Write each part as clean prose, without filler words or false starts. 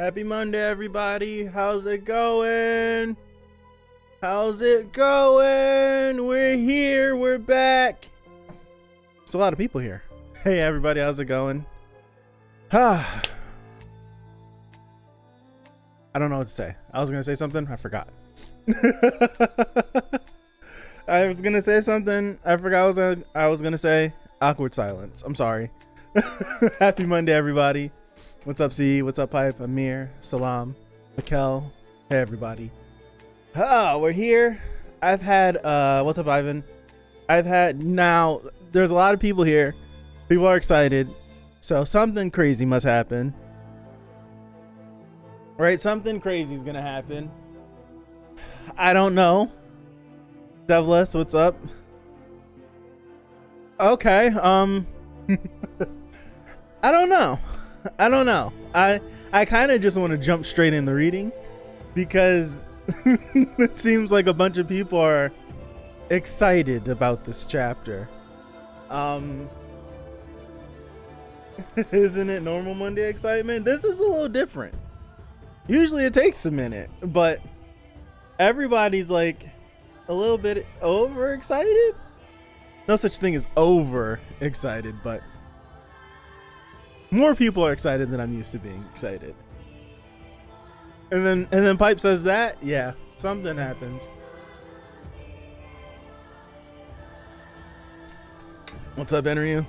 Happy Monday, everybody. How's it going? How's it going? We're here. We're back. There's a lot of people here. Hey, everybody. How's it going? I don't know what to say. I was going to say something. I forgot. I was going to say something. I forgot I was going to say. Awkward silence. I'm sorry. Happy Monday, everybody. What's up, C? What's up, Pipe? Amir, Salam, Mikkel. Hey, everybody. We're here. I've had, what's up, Ivan? Now, there's a lot of people here. People are excited. So something crazy must happen. Right? Something crazy is going to happen. I don't know. Devless, what's up? Okay, I don't know. I kind of just want to jump straight in the reading because it seems like a bunch of people are excited about this chapter. Isn't it normal Monday excitement? This is a little different. Usually it takes a minute, but everybody's like a little bit overexcited. No such thing as overexcited, but more people are excited than I'm used to being excited. And then Pipe says that, yeah, something happens. What's up, Enryu?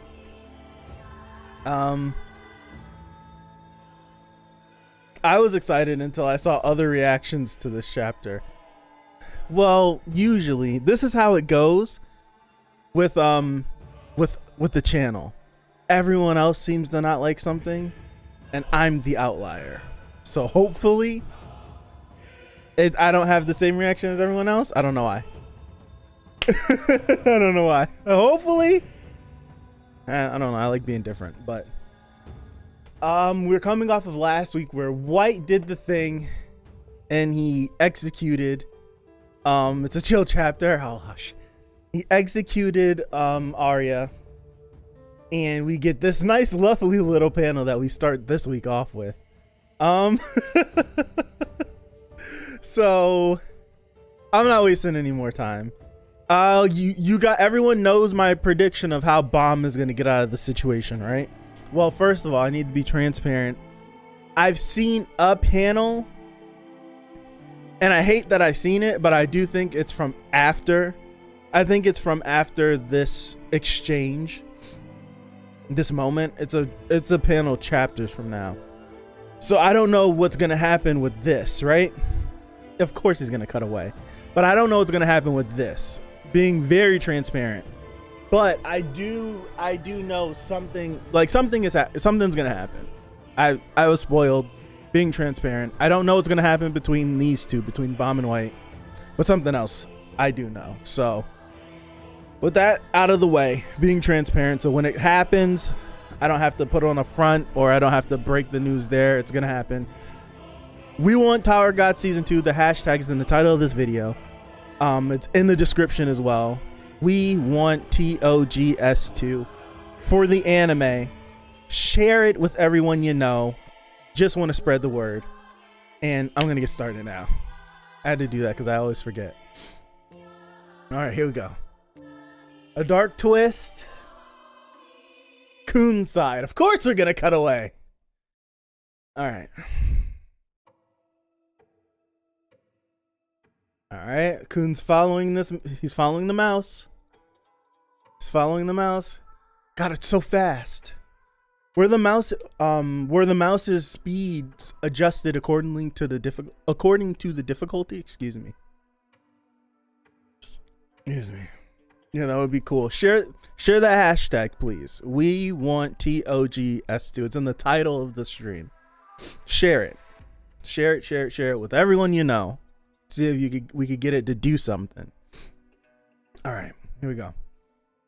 I was excited until I saw other reactions to this chapter. Well, usually this is how it goes with the channel. Everyone else seems to not like something, and I'm the outlier. So hopefully, I don't have the same reaction as everyone else. I don't know why. I don't know why. Hopefully, I don't know. I like being different, but we're coming off of last week where White did the thing, and he executed. It's a chill chapter. Oh hush. He executed Arya. And we get this nice, lovely little panel that we start this week off with. So I'm not wasting any more time. Everyone knows my prediction of how Bomb is gonna get out of the situation, right? Well, first of all, I need to be transparent. I've seen a panel, and I hate that I've seen it, but I do think it's from after. I think it's from after this exchange. This moment. It's a panel chapters from now. So I don't know what's gonna happen with this, right? Of course he's gonna cut away. But I don't know what's gonna happen with this. Being very transparent. But I do know something, like something's gonna happen. I was spoiled. Being transparent. I don't know what's gonna happen between these two, between Bomb and White. But something else I do know. So with that out of the way, being transparent, so when it happens, I don't have to put it on a front or I don't have to break the news there. It's going to happen. We want Tower of God Season 2. The hashtag is in the title of this video. It's in the description as well. We want TOGS2 for the anime. Share it with everyone you know. Just want to spread the word. And I'm going to get started now. I had to do that because I always forget. All right, here we go. A dark twist. Coon's side. Of course we're gonna cut away. Alright. Alright. Coon's following this. He's following the mouse. He's following the mouse. God, it's so fast. Were the mouse's speeds adjusted according to the difficulty? Excuse me. Yeah, that would be cool. Share that hashtag, please. We want TOGS2. It's in the title of the stream. Share it. Share it with everyone you know. See if we could get it to do something. All right, here we go.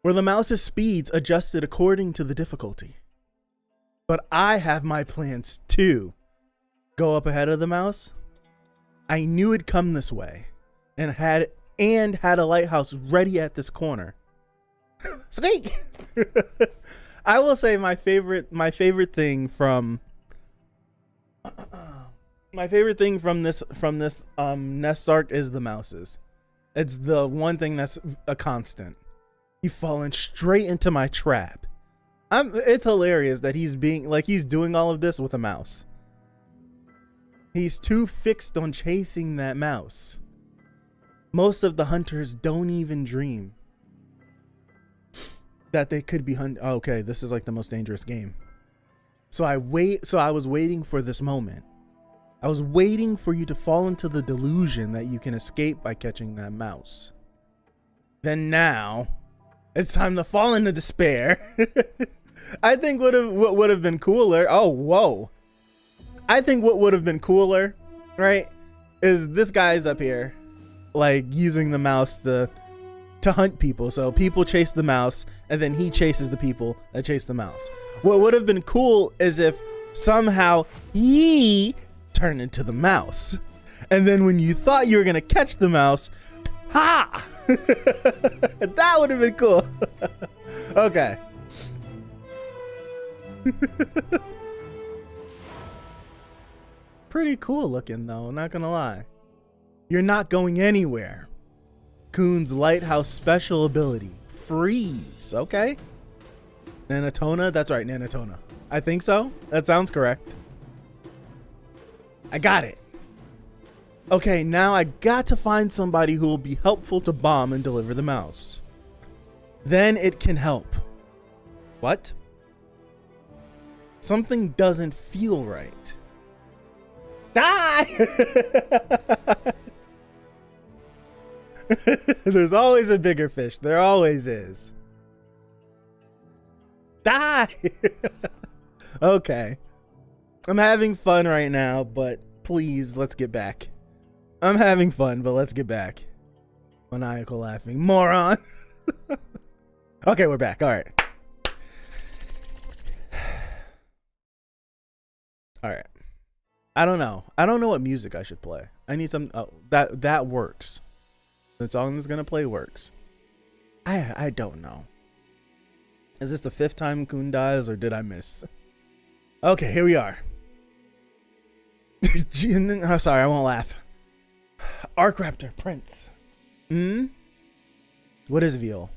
Were the mouse's speeds adjusted according to the difficulty? But I have my plans too. Go up ahead of the mouse. I knew it'd come this way, and had a lighthouse ready at this corner. Squeak! I will say my favorite thing from My favorite thing from this Nest arc is the mouses. It's the one thing that's a constant. You've fallen straight into my trap. It's hilarious that he's doing all of this with a mouse. He's too fixed on chasing that mouse. Most of the hunters don't even dream that they could be okay, this is like the most dangerous game. So I was waiting for this moment. I was waiting for you to fall into the delusion that you can escape by catching that mouse. Then now, it's time to fall into despair. I think what would have been cooler. Oh, whoa. I think what would have been cooler, right, is this guy's up here, like using the mouse to hunt people. So people chase the mouse, and then he chases the people that chase the mouse. What would have been cool is if somehow he turned into the mouse, and then when you thought you were gonna catch the mouse, ha! That would have been cool. Okay. Pretty cool looking though, not gonna lie. You're not going anywhere. Coon's lighthouse special ability, freeze. Okay. Nanotona, that's right, Nanotona. I think so. That sounds correct. I got it. Okay, now I got to find somebody who will be helpful to bomb and deliver the mouse. Then it can help. What? Something doesn't feel right. Die! There's always a bigger fish. There always is. Die! Okay. I'm having fun right now, but please, let's get back. I'm having fun, but let's get back. Maniacal laughing. Moron! Okay, we're back. All right. All right. I don't know. I don't know what music I should play. I need some... Oh, that works. The song that's going to play works. I don't know. Is this the 5th time Coon dies, or did I miss? Okay, here we are. Oh, sorry, I won't laugh. Arc Raptor Prince. What is Veal?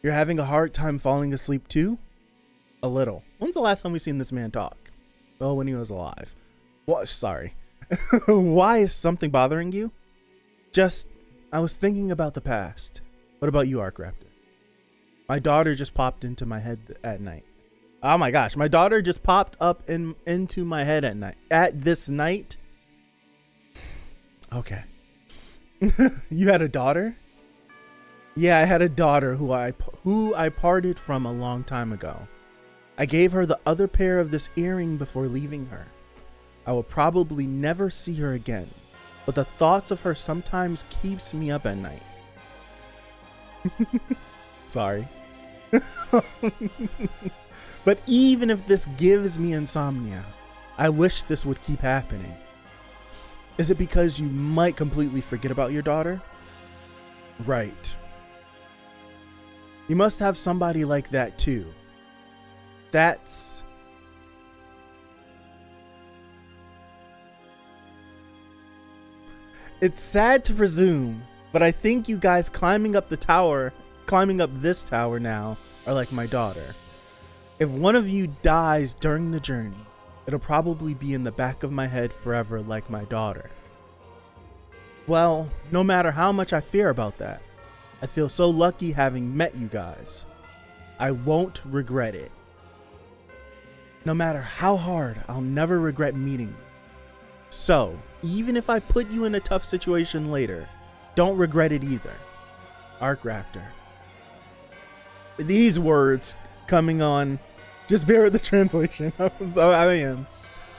You're having a hard time falling asleep too? A little. When's the last time we seen this man talk? Oh, when he was alive. What? Sorry. Why is something bothering you? I was thinking about the past. What about you, Arc Raptor? My daughter just popped into my head at night. Oh my gosh, my daughter just popped up into my head at night. At this night? Okay. You had a daughter? Yeah, I had a daughter who I parted from a long time ago. I gave her the other pair of this earring before leaving her. I will probably never see her again, but the thoughts of her sometimes keeps me up at night. Sorry. But even if this gives me insomnia, I wish this would keep happening. Is it because you might completely forget about your daughter? Right. You must have somebody like that too. It's sad to presume, but I think you guys climbing up this tower now are like my daughter. If one of you dies during the journey, it'll probably be in the back of my head forever like my daughter. Well, no matter how much I fear about that, I feel so lucky having met you guys. I won't regret it. No matter how hard, I'll never regret meeting you. So, even if I put you in a tough situation later, don't regret it either. Arc Raptor. These words coming on, just bear with the translation. I am.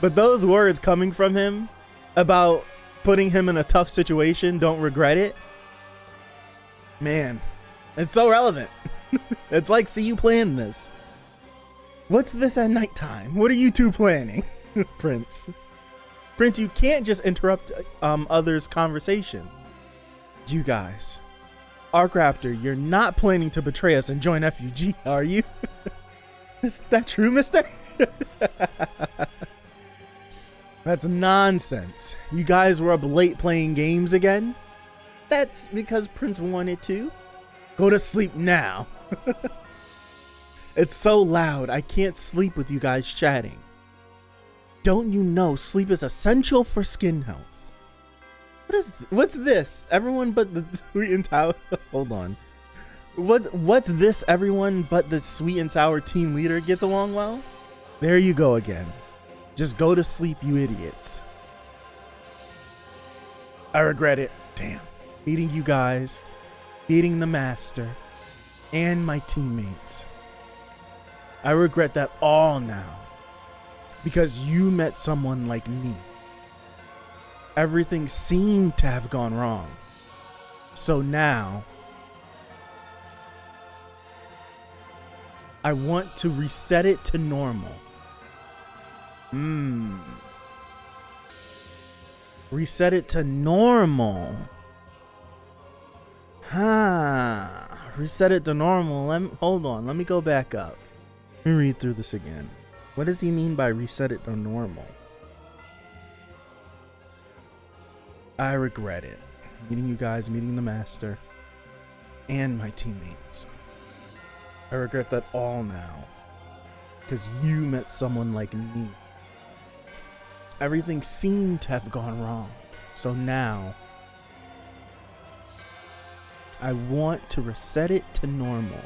But those words coming from him about putting him in a tough situation, don't regret it. Man, it's so relevant. It's like, see you playing this. What's this at nighttime? What are you two planning? Prince, you can't just interrupt others' conversation. You guys. Arc Raptor, you're not planning to betray us and join FUG, are you? Is that true, mister? That's nonsense. You guys were up late playing games again? That's because Prince wanted to. Go to sleep now. It's so loud, I can't sleep with you guys chatting. Don't you know sleep is essential for skin health? What's this? Everyone but the sweet and sour. Hold on. What's this? Everyone but the sweet and sour team leader gets along well? There you go again. Just go to sleep, you idiots. I regret it. Damn. Meeting you guys, meeting the master, and my teammates. I regret that all now. Because you met someone like me. Everything seemed to have gone wrong. So now, I want to reset it to normal. Reset it to normal. Reset it to normal. Hold on. Let me go back up. Let me read through this again. What does he mean by reset it to normal? I regret it. Meeting you guys, meeting the master, and my teammates. I regret that all now. Because you met someone like me. Everything seemed to have gone wrong. So now, I want to reset it to normal.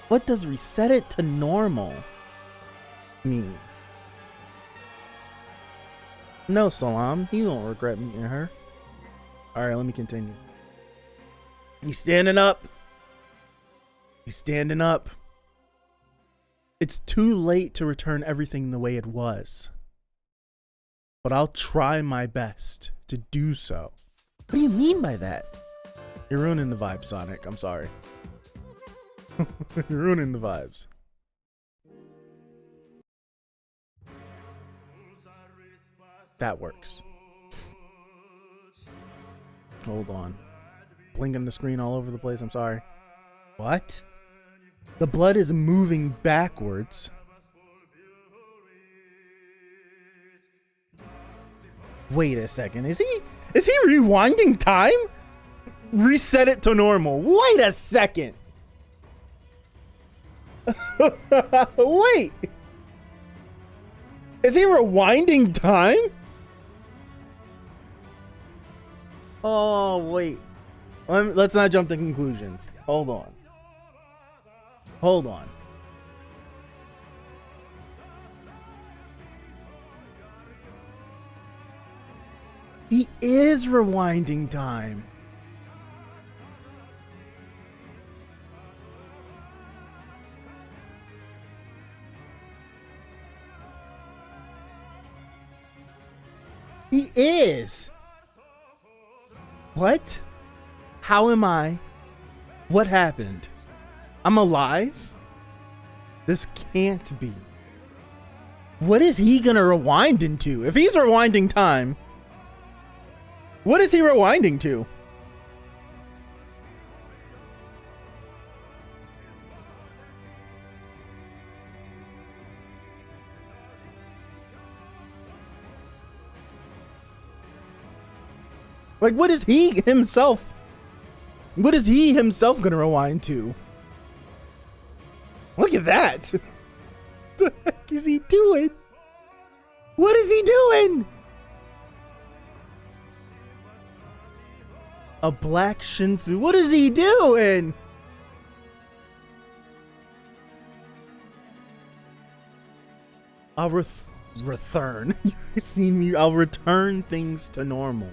What does reset it to normal mean? No, Salam, you don't regret meeting her. Alright, let me continue. He's standing up. He's standing up. It's too late to return everything the way it was. But I'll try my best to do so. What do you mean by that? You're ruining the vibe, Sonic. I'm sorry. You're ruining the vibes. That works. Hold on. Blinking the screen all over the place. I'm sorry. What? The blood is moving backwards. Wait a second. Is he rewinding time? Reset it to normal. Wait a second. Wait. Is he rewinding time? Oh, wait. Let's not jump to conclusions. Hold on. Hold on. He is rewinding time. He is. What? How am I? What happened? I'm alive? This can't be. What is he gonna rewind into? If he's rewinding time, what is he rewinding to? Like, what is he himself gonna rewind to? Look at that. What the heck is he doing? What is he doing? A black Shinsu. What is he doing? I'll return. You see me? I'll return things to normal.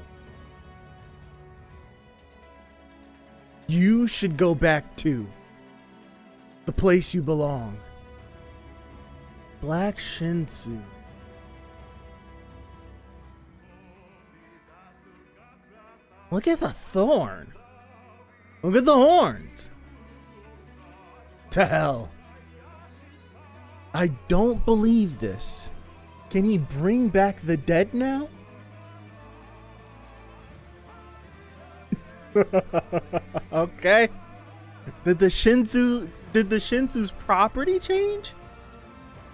You should go back to the place you belong. Black Shinsu. Look at the thorn. Look at the horns. To hell. I don't believe this. Can he bring back the dead now? Okay. Did the Shinsu's property change?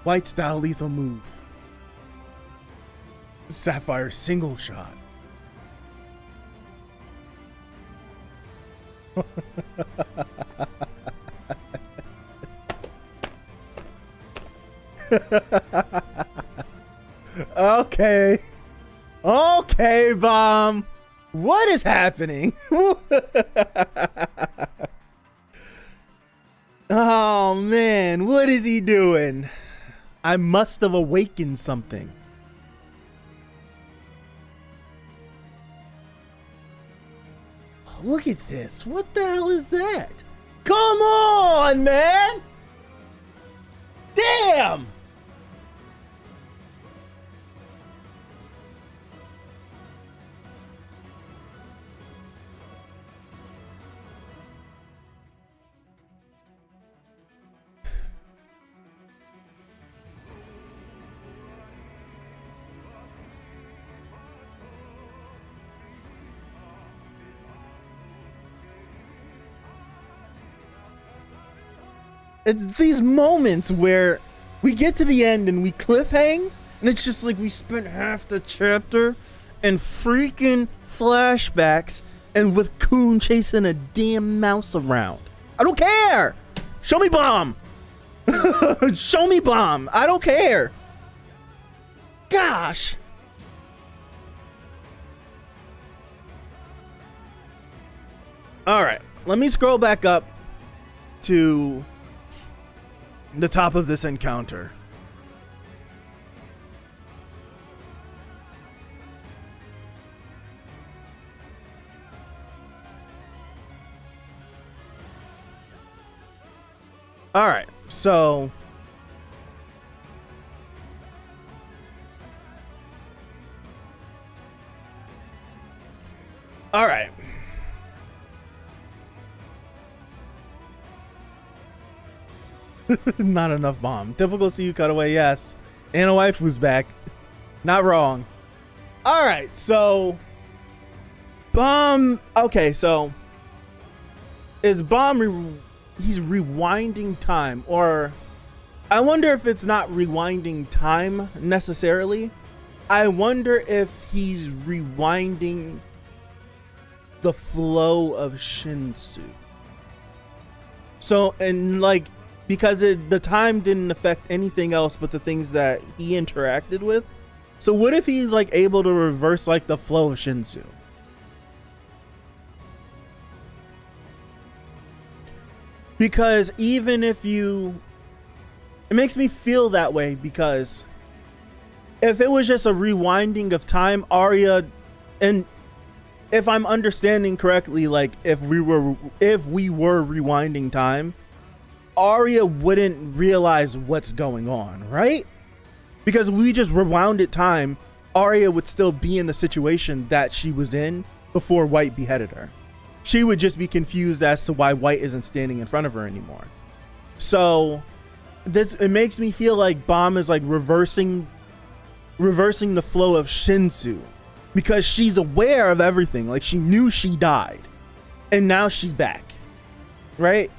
White style lethal move. Sapphire single shot. Okay. Okay, Bomb. What is happening? Oh man, what is he doing? I must have awakened something. Look at this. What the hell is that? Come on, man. Damn. It's these moments where we get to the end and we cliffhang, and it's just like we spent half the chapter in freaking flashbacks and with Coon chasing a damn mouse around. I don't care. Show me Bomb. Show me Bomb. I don't care. Gosh. All right, let me scroll back up to the top of this encounter. All right, so all right. Not enough Bomb. Typical CU cutaway, yes. And a wife who's back. Not wrong. All right, so Bomb. Okay, so is Bomb? He's rewinding time, or I wonder if it's not rewinding time necessarily. I wonder if he's rewinding the flow of Shinsu. So, and like, because the time didn't affect anything else but the things that he interacted with. So what if he's like able to reverse like the flow of Shinsu? Because even if it makes me feel that way, because if it was just a rewinding of time, Arya, and if I'm understanding correctly, like if we were rewinding time, Arya wouldn't realize what's going on, right? Because we just rewounded time, Arya would still be in the situation that she was in before White beheaded her. She would just be confused as to why White isn't standing in front of her anymore. So it makes me feel like Bomb is like reversing the flow of Shinsu, because she's aware of everything. Like she knew she died, and now she's back, right?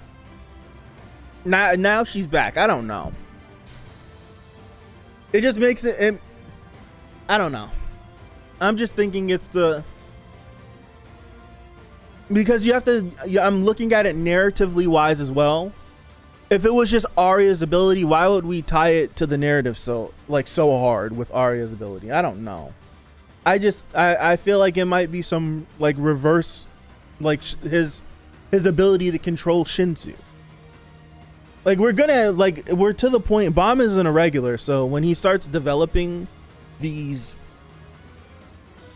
Now she's back. I don't know. It just makes it I don't know. I'm just thinking it's because you have to. I'm looking at it narratively wise as well. If it was just Arya's ability, why would we tie it to the narrative so hard with Arya's ability? I don't know. I feel like it might be some like reverse, like his ability to control Shinsu. Like we're to the point. Bomb is an irregular, so when he starts developing these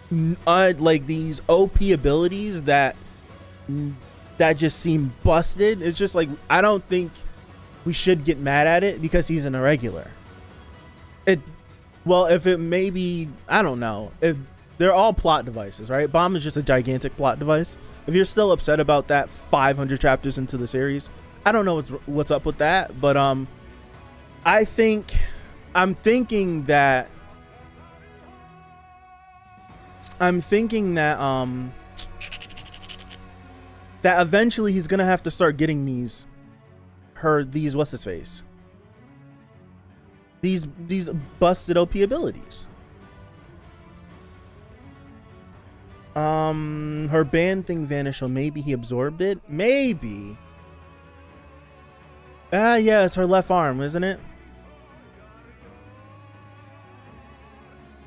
these OP abilities that just seem busted, it's just like I don't think we should get mad at it because he's an irregular. If it maybe, I don't know, if they're all plot devices, right? Bomb is just a gigantic plot device. If you're still upset about that 500 chapters into the series, I don't know what's up with that, but I'm thinking that that eventually he's gonna have to start getting these what's his face, these busted OP abilities. Her band thing vanished, so maybe he absorbed it. Maybe. Yeah, it's her left arm, isn't it?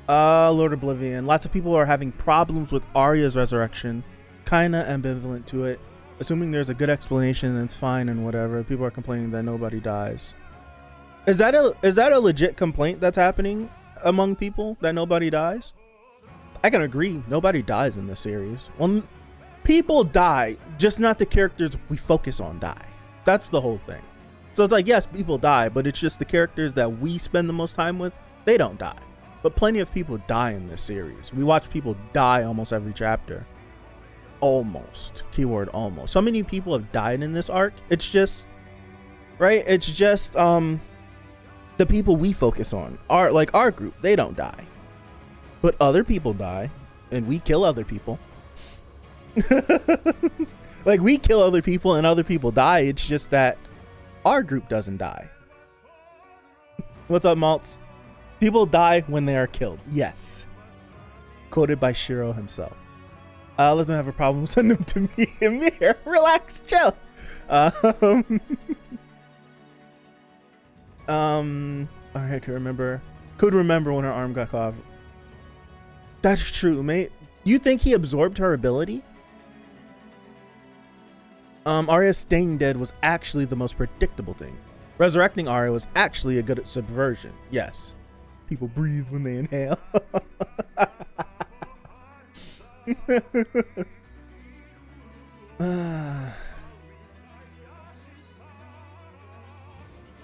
Lord Oblivion. Lots of people are having problems with Arya's resurrection. Kinda ambivalent to it. Assuming there's a good explanation, then it's fine and whatever. People are complaining that nobody dies. Is that a legit complaint that's happening among people, that nobody dies? I can agree, nobody dies in this series. Well, people die, just not the characters we focus on die. That's the whole thing. So it's like, yes, people die, but it's just the characters that we spend the most time with, they don't die. But plenty of people die in this series. We watch people die almost every chapter. Almost. Keyword almost. So many people have died in this arc. It's just, right? It's just the people we focus on. Our group, they don't die. But other people die, and we kill other people. Like, we kill other people and other people die. It's just that our group doesn't die. What's up, Maltz? People die when they are killed. Yes. Quoted by Shiro himself. Let them have a problem. Send them to me. Amir, relax, chill. All right, I could remember when her arm got off. That's true, mate. You think he absorbed her ability? Arya staying dead was actually the most predictable thing. Resurrecting Arya was actually a good subversion. Yes. People breathe when they inhale.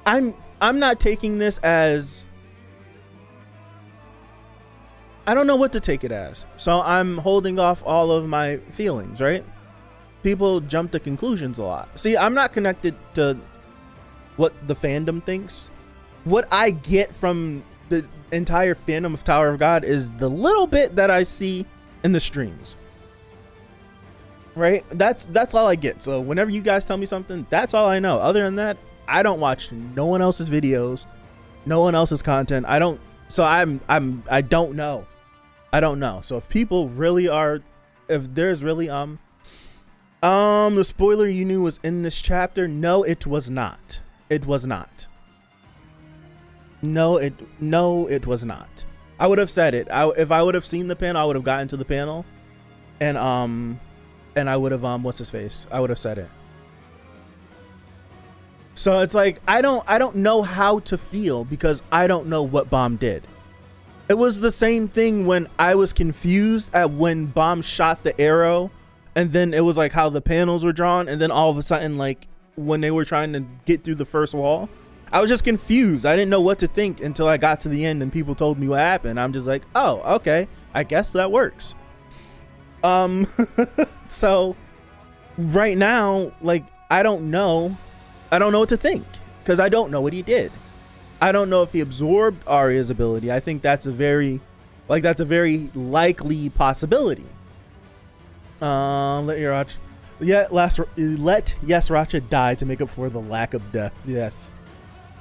I'm not taking this as, I don't know what to take it as. So I'm holding off all of my feelings, right? People jump to conclusions a lot. See, I'm not connected to what the fandom thinks. What I get from the entire fandom of Tower of God is the little bit that I see in the streams. Right? That's all I get. So whenever you guys tell me something, that's all I know. Other than that, I don't watch no one else's videos, no one else's content. I don't know. I don't know. So if people really are, if there's really the spoiler you knew was in this chapter, no, it was not. It was not. No, it was not. I would have said it. If I would have seen the panel, I would have gotten to the panel, and I would have what's his face? I would have said it. So it's like I don't know how to feel because I don't know what Bomb did. It was the same thing when I was confused at when Bomb shot the arrow, and then it was like how the panels were drawn, and then all of a sudden, like when they were trying to get through the first wall, I was just confused. I didn't know what to think until I got to the end and people told me what happened. I'm just like, oh, okay, I guess that works. So right now, like, I don't know what to think because I don't know what he did. I don't know if he absorbed Arya's ability. I think that's a very likely possibility. Let Yasracha die to make up for the lack of death. Yes.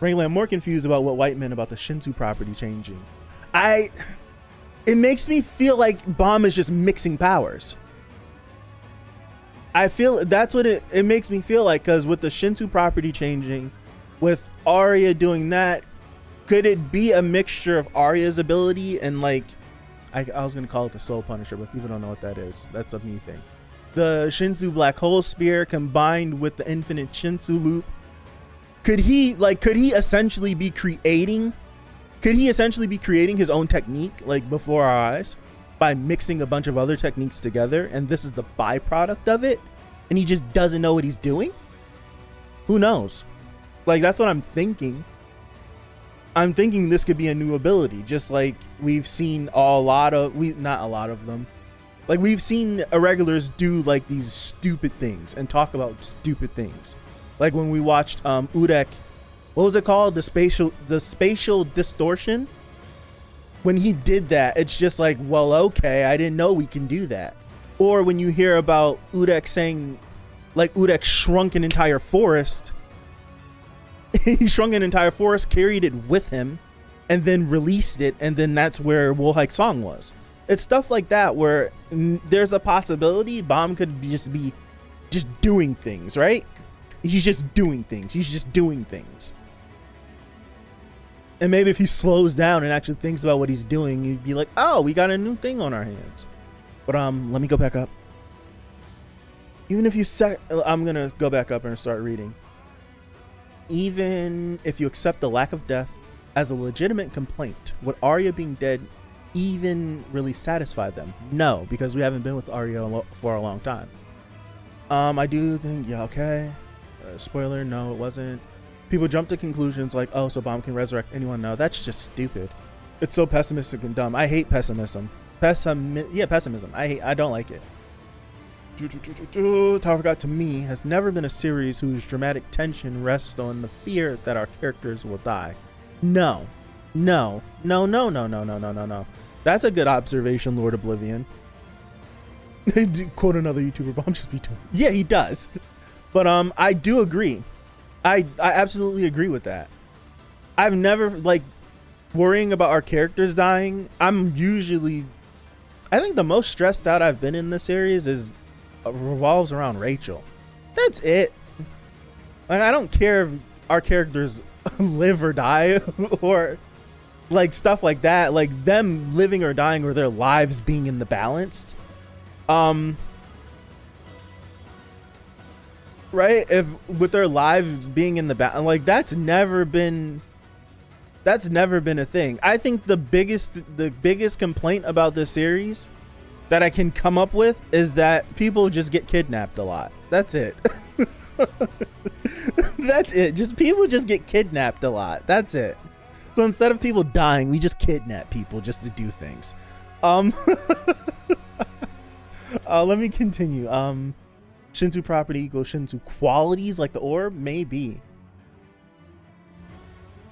Frankly, I'm more confused about what White meant about the Shinsu property changing. It makes me feel like Bomb is just mixing powers. I feel that's what it makes me feel like, because with the Shinsu property changing, with Arya doing that, could it be a mixture of Arya's ability and like, I was going to call it the Soul Punisher, but people don't know what that is. That's a me thing. The Shinsu Black Hole Spear combined with the Infinite Shinsu Loop. Could he essentially be creating his own technique like before our eyes by mixing a bunch of other techniques together, and this is the byproduct of it, and he just doesn't know what he's doing? Who knows? Like, that's what I'm thinking. I'm thinking this could be a new ability, just like we've seen not a lot of them. Like, we've seen irregulars do like these stupid things and talk about stupid things. Like when we watched Udek, what was it called? The spatial distortion. When he did that, it's just like, well, okay, I didn't know we can do that. Or when you hear about Udek saying, like, Udek shrunk an entire forest. He shrunk an entire forest, carried it with him, and then released it, and then that's where Wohaik's song was. It's stuff like that where there's a possibility Bomb could just be just doing things, right? He's just doing things. And maybe if he slows down and actually thinks about what he's doing, you'd be like, oh, we got a new thing on our hands. But let me go back up. Even if you I'm gonna go back up and start reading. Even if you accept the lack of death as a legitimate complaint, would Arya being dead even really satisfy them? No, because we haven't been with Arya for a long time. I do think, yeah, okay. Spoiler, no, it wasn't. People jump to conclusions like, oh, so Bomb can resurrect anyone. No, that's just stupid. It's so pessimistic and dumb. I hate pessimism. Pessimism. I don't like it. Tower of God to me has never been a series whose dramatic tension rests on the fear that our characters will die. No. That's a good observation, Lord Oblivion. Quote another YouTuber, Bomb just be doing. Yeah, he does. But I do agree. I absolutely agree with that. I've never worrying about our characters dying. I think the most stressed out I've been in this series revolves around Rachel. That's it. I don't care if our characters live or die or stuff like that. Them living or dying or their lives being in the balanced. Right? If with their lives being in the back, that's never been a thing. I think the biggest complaint about this series that I can come up with is that people just get kidnapped a lot. That's it. That's it. Just people just get kidnapped a lot. That's it. So instead of people dying, we just kidnap people just to do things. Let me continue. Shinsu property equals Shinsu qualities like the orb? Maybe.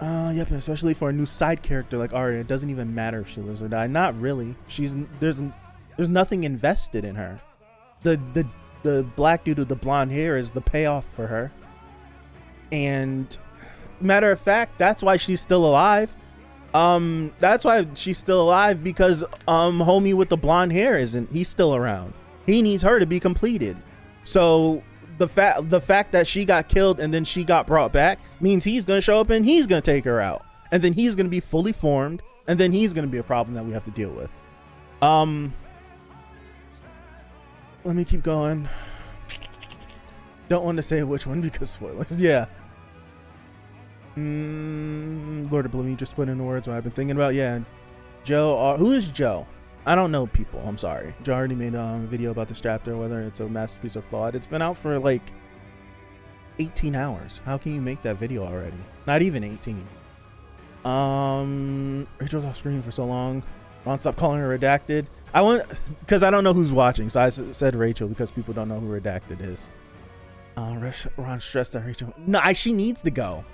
Yep, especially for a new side character like Arya, it doesn't even matter if she lives or die. Not really. There's nothing invested in her. The black dude with the blonde hair is the payoff for her. And matter of fact, that's why she's still alive. That's why she's still alive, because homie with the blonde hair he's still around. He needs her to be completed. So the fact that she got killed and then she got brought back means he's gonna show up and he's gonna take her out, and then he's gonna be fully formed, and then he's gonna be a problem that we have to deal with. Let me keep going. Don't want to say which one because spoilers. Yeah. Lord Oblivion just put in the words what I've been thinking about. Yeah. Joe. Who is Joe? I don't know people. I'm sorry. Joe already made a video about this chapter, whether it's a masterpiece or flawed. It's been out for 18 hours. How can you make that video already? Not even 18. Rachel's off screen for so long. Ron, stop calling her redacted. Because I don't know who's watching, so I said Rachel because people don't know who redacted is. Ron stressed that Rachel. No, she needs to go.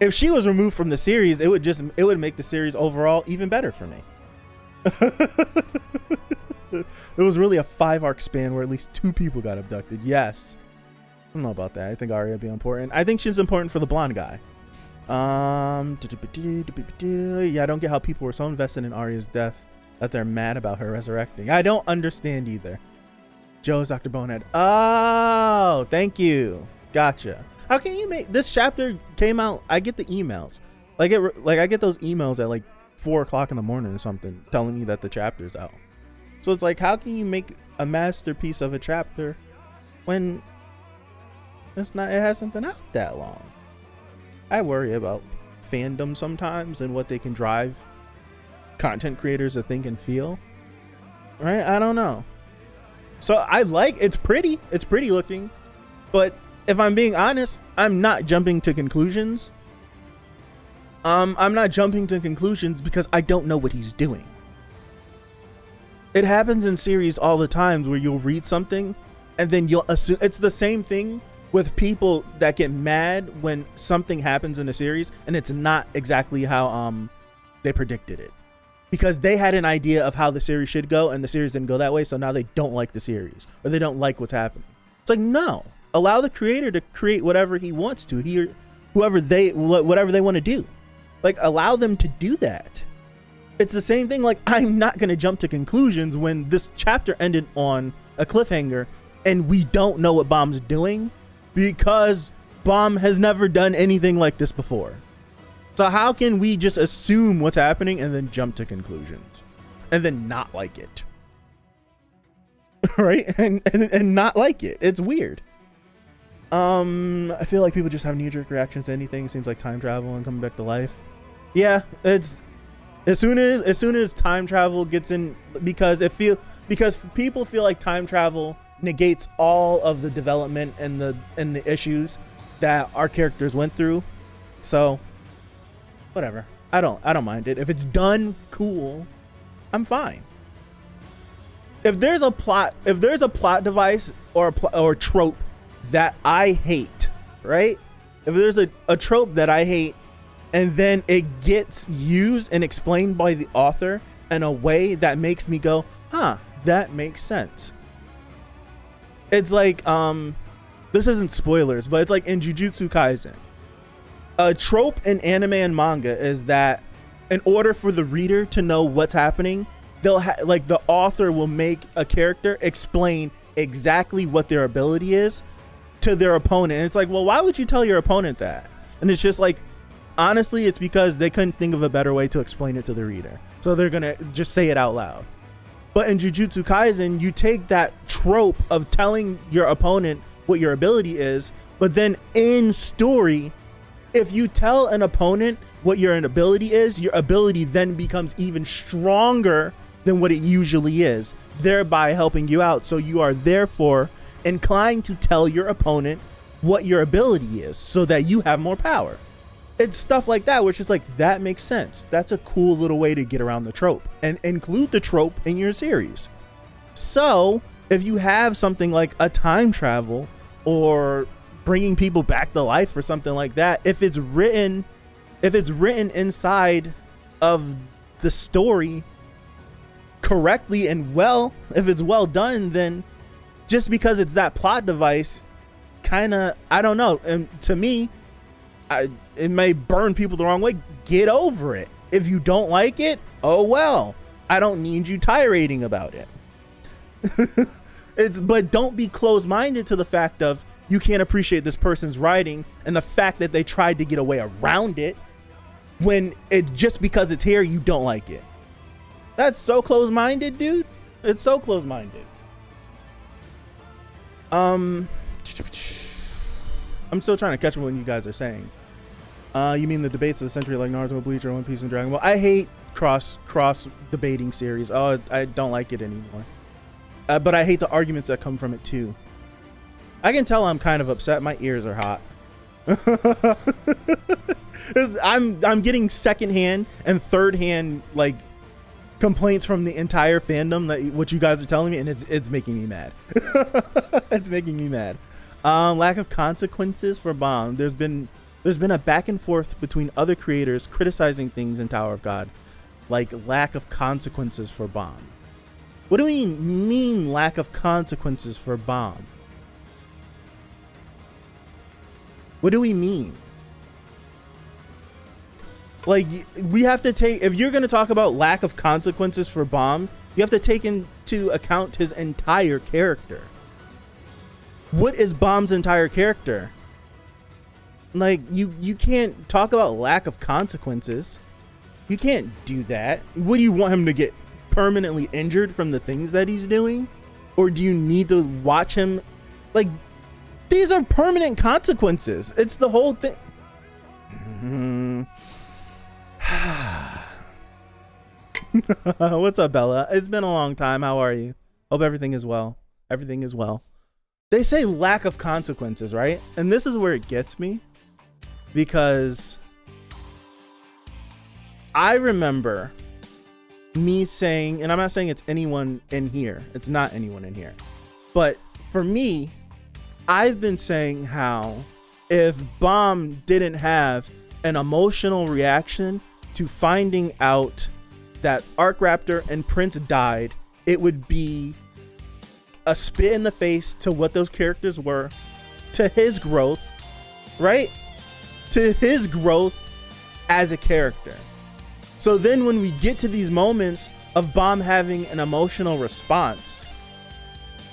If she was removed from the series, it would make the series overall even better for me. It was really a 5-arc span where at least 2 people got abducted. Yes. I don't know about that. I think Arya would be important. I think she's important for the blonde guy. Yeah, I don't get how people were so invested in Arya's death that they're mad about her resurrecting. I don't understand either. Joe's Dr. Bonehead. Oh, thank you. Gotcha. How can you make this chapter came out? I get the emails. I get those emails at 4 o'clock in the morning or something telling me that the chapter's out. So it's how can you make a masterpiece of a chapter when it hasn't been out that long? I worry about fandom sometimes and what they can drive content creators to think and feel. Right? I don't know. So it's pretty looking, but if I'm being honest, I'm not jumping to conclusions. I'm not jumping to conclusions because I don't know what he's doing. It happens in series all the times where you'll read something and then you'll assume it's the same thing with people that get mad when something happens in a series and it's not exactly how they predicted it, because they had an idea of how the series should go and the series didn't go that way, so now they don't like the series or they don't like what's happening. It's no, allow the creator to create whatever he wants to, whatever they want to do. Allow them to do that. It's the same thing. Like, I'm not going to jump to conclusions when this chapter ended on a cliffhanger and we don't know what Bomb's doing because Bomb has never done anything like this before. So how can we just assume what's happening and then jump to conclusions and then not like it? Right? And not like it. It's weird. I feel like people just have knee-jerk reactions to anything. It seems like time travel and coming back to life. Yeah, it's as soon as time travel gets in, because people feel like time travel negates all of the development and the issues that our characters went through. So whatever. I don't mind it. If it's done cool, I'm fine. If there's a plot device or trope that I hate, right? If there's a trope that I hate and then it gets used and explained by the author in a way that makes me go, huh, that makes sense. It's like, this isn't spoilers, but it's like in Jujutsu Kaisen. A trope in anime and manga is that in order for the reader to know what's happening, like the author will make a character explain exactly what their ability is to their opponent. And it's like, well, why would you tell your opponent that? And it's just like, honestly, it's because they couldn't think of a better way to explain it to the reader. So they're going to just say it out loud. But in Jujutsu Kaisen, you take that trope of telling your opponent what your ability is, but then in story, if you tell an opponent what your ability is, your ability then becomes even stronger than what it usually is, thereby helping you out. So you are therefore inclined to tell your opponent what your ability is so that you have more power. It's stuff like that, which is like, that makes sense. That's a cool little way to get around the trope and include the trope in your series. So if you have something like a time travel or bringing people back to life or something like that, if it's written inside of the story correctly and well, if it's well done, then just because it's that plot device, kind of, I don't know. And to me, it may burn people the wrong way. Get over it. If you don't like it, oh well. I don't need you tirading about it. But don't be closed-minded to the fact of you can't appreciate this person's writing and the fact that they tried to get away around it when it just because it's here you don't like it. That's so closed-minded, dude. It's so closed-minded. I'm still trying to catch what you guys are saying. You mean the debates of the century like Naruto, Bleach, or One Piece and Dragon Ball? I hate cross debating series. Oh, I don't like it anymore. But I hate the arguments that come from it too. I can tell I'm kind of upset. My ears are hot. I'm getting secondhand and thirdhand like complaints from the entire fandom that what you guys are telling me, and it's making me mad. It's making me mad. Lack of consequences for Bomb. There's been a back and forth between other creators criticizing things in Tower of God, like lack of consequences for Bomb. What do we mean lack of consequences for Bomb? What do we mean? Like, we have to take, if you're going to talk about lack of consequences for Bomb, you have to take into account his entire character. What is Bomb's entire character? Like, you can't talk about lack of consequences. You can't do that. What do you want him to get permanently injured from the things that he's doing? Or do you need to watch him? Like, these are permanent consequences. It's the whole thing. What's up, Bella? It's been a long time. How are you? Hope everything is well. Everything is well. They say lack of consequences, right? And this is where it gets me, because I remember me saying, and I'm not saying it's anyone in here. It's not anyone in here. But for me, I've been saying how if Bomb didn't have an emotional reaction to finding out that Arcraptor and Prince died, it would be a spit in the face to what those characters were, to his growth, right? To his growth as a character. So then when we get to these moments of Bomb having an emotional response,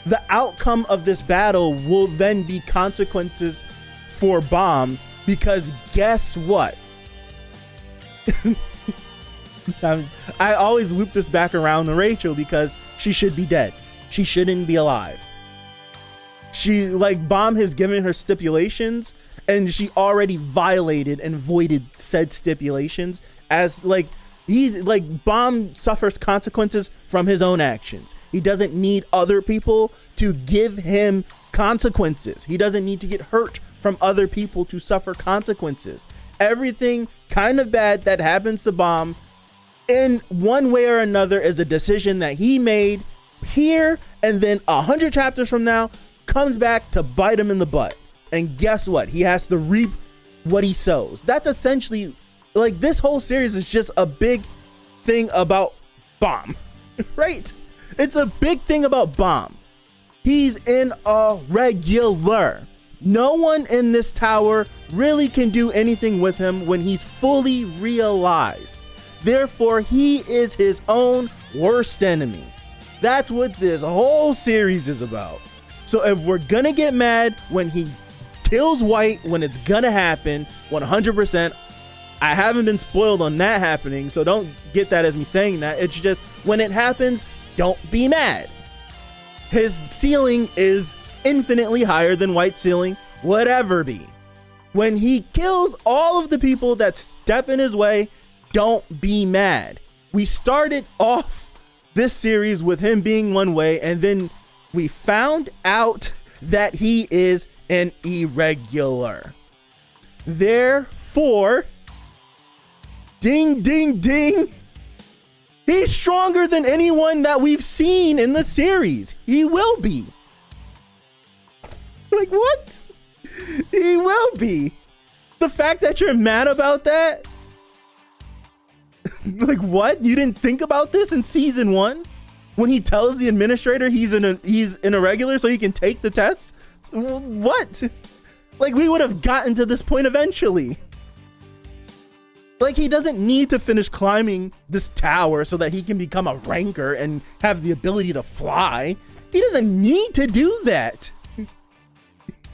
the outcome of this battle will then be consequences for Bomb, because guess what? I always loop this back around to Rachel because she should be dead. She shouldn't be alive. She, like, Bomb has given her stipulations and she already violated and voided said stipulations, as like, he's like, Bomb suffers consequences from his own actions. He doesn't need other people to give him consequences. He doesn't need to get hurt from other people to suffer consequences. Everything kind of bad that happens to Bomb in one way or another is a decision that he made here, and then 100 chapters from now comes back to bite him in the butt. And guess what? He has to reap what he sows. That's essentially, like, this whole series is just a big thing about Bomb, right? It's a big thing about Bomb. He's in a regular. No one in this tower really can do anything with him when he's fully realized. Therefore, he is his own worst enemy. That's what this whole series is about. So if we're gonna get mad when he kills White, when it's gonna happen, 100%, I haven't been spoiled on that happening, so don't get that as me saying that. It's just, when it happens, don't be mad. His ceiling is infinitely higher than White's ceiling would ever be. When he kills all of the people that step in his way, don't be mad. We started off this series with him being one way, and then we found out that he is an irregular. Therefore, ding, ding, ding, he's stronger than anyone that we've seen in the series. He will be. Like, what? He will be. The fact that you're mad about that? Like, what? You didn't think about this in season 1 when he tells the administrator he's an irregular so he can take the test? What? Like, we would have gotten to this point eventually. Like, he doesn't need to finish climbing this tower so that he can become a ranker and have the ability to fly. He doesn't need to do that.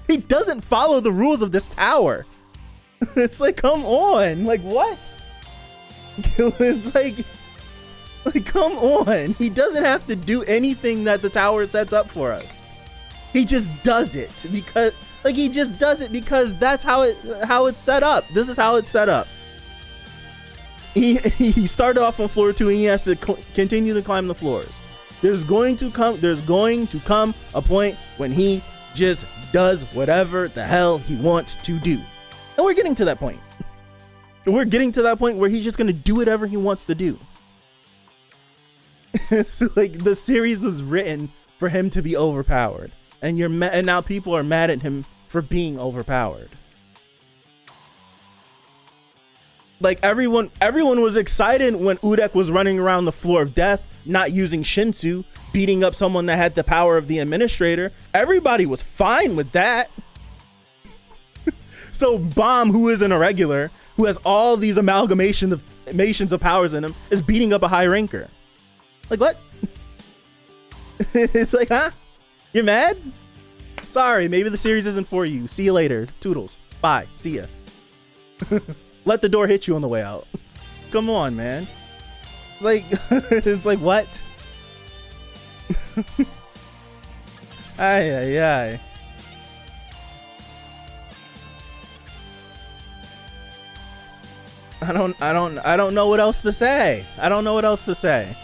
He doesn't follow the rules of this tower. It's like, come on. Like, what? It's like, come on. He doesn't have to do anything that the tower sets up for us. He just does it because, like, he just does it because that's how it's set up. This is how it's set up. He started off on floor 2 and he has to continue to climb the floors. There's going to come a point when he just does whatever the hell he wants to do. And we're getting to that point. We're getting to that point where he's just going to do whatever he wants to do. So, like, the series was written for him to be overpowered, and and now people are mad at him for being overpowered. Like, everyone was excited when Udek was running around the floor of death, not using Shinsu, beating up someone that had the power of the administrator. Everybody was fine with that. So Bomb, who is an irregular, who has all these amalgamations of powers in him, is beating up a high ranker. Like, what? It's like, huh? You're mad? Sorry, maybe the series isn't for you. See you later. Toodles. Bye. See ya. Let the door hit you on the way out. Come on, man. It's like, it's like, what? Ay, ay, ay. I don't know what else to say. I don't know what else to say.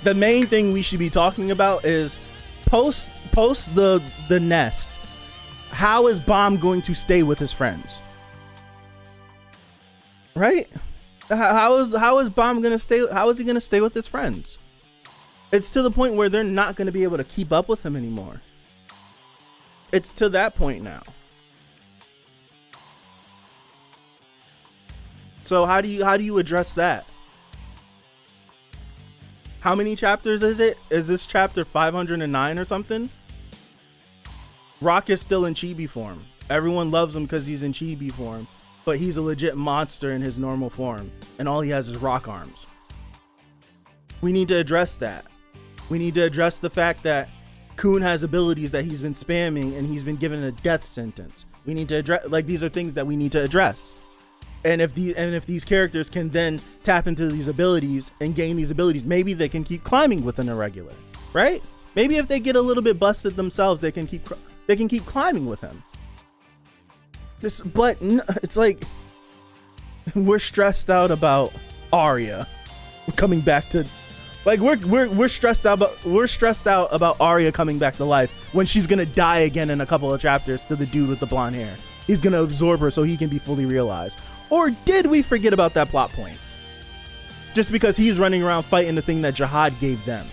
The main thing we should be talking about is post the nest. How is Bomb going to stay with his friends? Right? How is Bomb gonna stay? How is he gonna stay with his friends? It's to the point where they're not gonna be able to keep up with him anymore. It's to that point now. So how do you address that? How many chapters is it? Is this chapter 509 or something? Rock is still in chibi form. Everyone loves him because he's in chibi form. but he's a legit monster in his normal form, and all he has is rock arms. We need to address that. We need to address the fact that Khun has abilities that he's been spamming, and he's been given a death sentence. We need to address, like, these are things that we need to address. And if these characters can then tap into these abilities and gain these abilities, maybe they can keep climbing with an irregular, right? Maybe if they get a little bit busted themselves, they can keep climbing with him. But it's like we're stressed out about Arya coming back to, like, we're stressed out about Arya coming back to life when she's gonna die again in a couple of chapters to the dude with the blonde hair. He's gonna absorb her so he can be fully realized. Or did we forget about that plot point? Just because he's running around fighting the thing that Jihad gave them.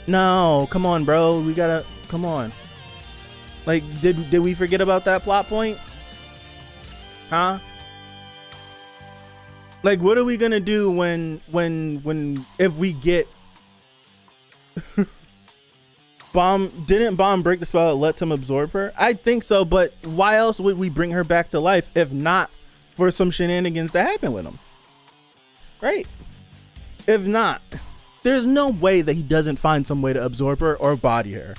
No, come on, bro. We gotta, come on. Like, did we forget about that plot point? Huh? Like, what are we gonna do if we get didn't Bomb break the spell that lets him absorb her? I think so, but why else would we bring her back to life if not for some shenanigans that happen with him? Right? If not, there's no way that he doesn't find some way to absorb her or body her.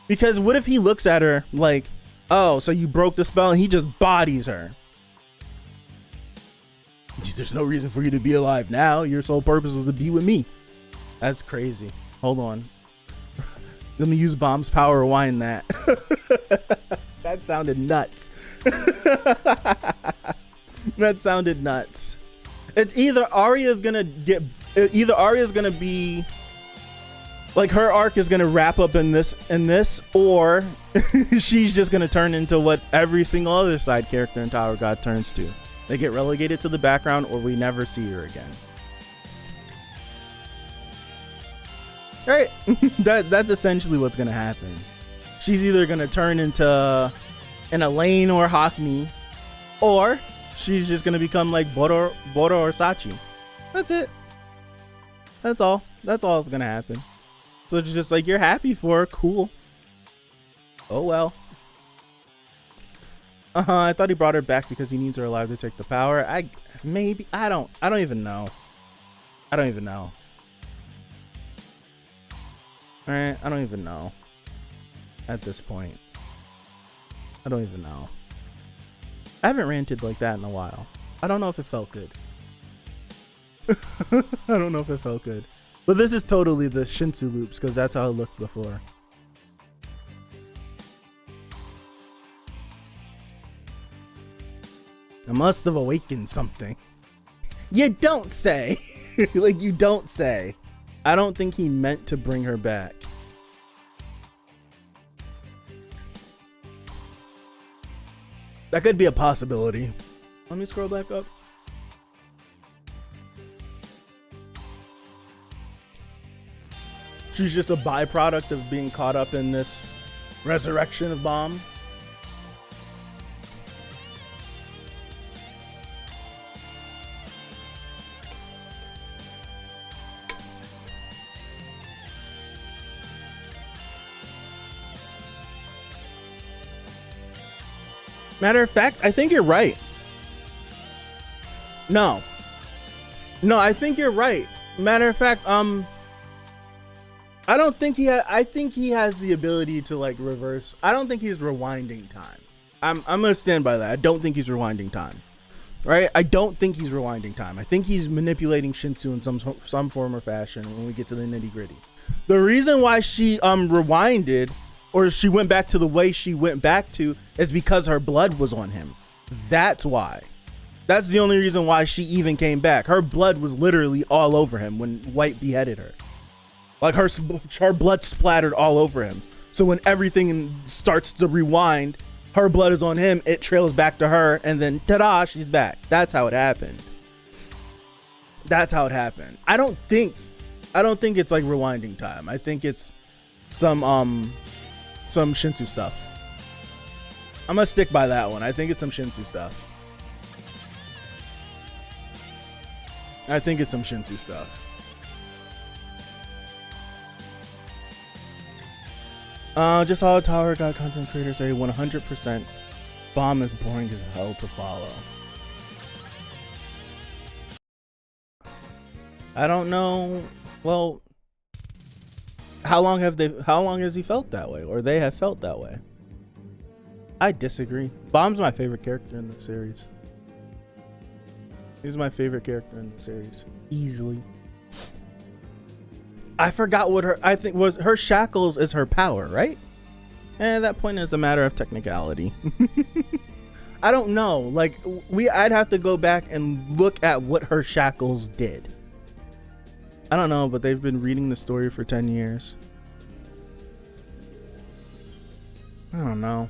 Because what if he looks at her like, oh, so you broke the spell, and he just bodies her? There's no reason for you to be alive now. Your sole purpose was to be with me. That's crazy. Hold on. Let me use Bomb's power rewind that. That sounded nuts. That sounded nuts. It's either Arya's gonna be like, her arc is gonna wrap up in this, or she's just gonna turn into what every single other side character in Tower of God turns to. They get relegated to the background, or we never see her again. Right? That's essentially what's gonna happen. She's either gonna turn into an Elaine or Hackney, or she's just gonna become like Boro or Sachi. That's it. That's all that's gonna happen. So it's just like, you're happy for her, cool. Oh well. I thought he brought her back because he needs her alive to take the power. I don't even know. All right, I don't even know. At this point, I don't even know. I haven't ranted like that in a while. I don't know if it felt good. I don't know if it felt good. But this is totally the Shinsu loops, because that's how it looked before. I must have awakened something. You don't say. Like, you don't say. I don't think he meant to bring her back. That could be a possibility. Let me scroll back up. She's just a byproduct of being caught up in this resurrection of Bomb. Matter of fact, I think you're right. No, I think you're right. Matter of fact, I don't think I think he has the ability to, like, reverse. I don't think he's rewinding time. I'm gonna stand by that. I don't think he's rewinding time. Right? I don't think he's rewinding time. I think he's manipulating Shinsu in some form or fashion when we get to the nitty-gritty. The reason why she rewinded, or she went back to the way she went back to, is because her blood was on him. That's why. That's the only reason why she even came back. Her blood was literally all over him when White beheaded her. Like, her blood splattered all over him. So when everything starts to rewind, her blood is on him, it trails back to her, and then ta-da, she's back. That's how it happened. I don't think it's like rewinding time. I think it's some Shinsu stuff. I'm gonna stick by that one. I think it's some Shinsu stuff. Just all Tower God content creators say 100% Bomb is boring as hell to follow. I don't know. Well, how long has he felt that way, or they have felt that way? I disagree. Bomb's my favorite character in the series. He's my favorite character in the series. Easily. I forgot what I think was her shackles is her power, right? And that point is a matter of technicality. I don't know. Like I'd have to go back and look at what her shackles did. I don't know, but they've been reading the story for 10 years. I don't know.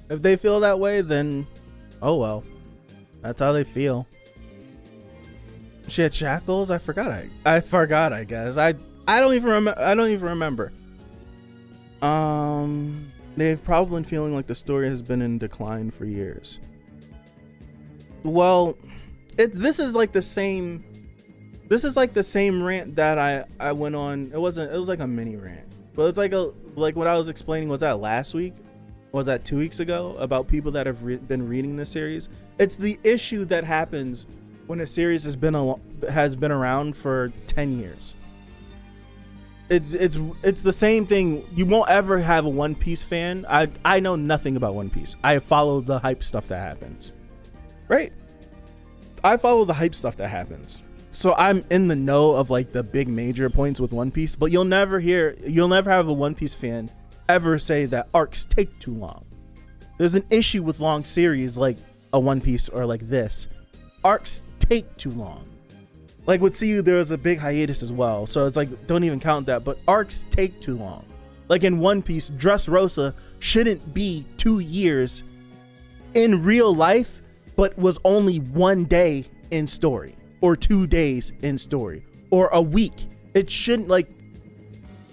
If they feel that way, then oh well. That's how they feel. She had shackles? I forgot, I guess. I don't even remember. They've probably been feeling like the story has been in decline for years. Well, this is like the same rant that I went on. It was like a mini rant. But it's like what I was explaining, was that last week? Was that 2 weeks ago, about people that have been reading this series? It's the issue that happens when a series has been around for 10 years. It's the same thing. You won't ever have a One Piece fan. I know nothing about One Piece. I follow the hype stuff that happens. Right? I follow the hype stuff that happens. So I'm in the know of like the big major points with One Piece, but you'll never have a One Piece fan ever say that arcs take too long. There's an issue with long series like a One Piece or like this. Arcs take too long. Like with CU, there was a big hiatus as well, so it's like don't even count that. But arcs take too long. Like in One Piece, Dressrosa shouldn't be 2 years in real life, but was only 1 day in story, or 2 days in story, or a week. It shouldn't, like,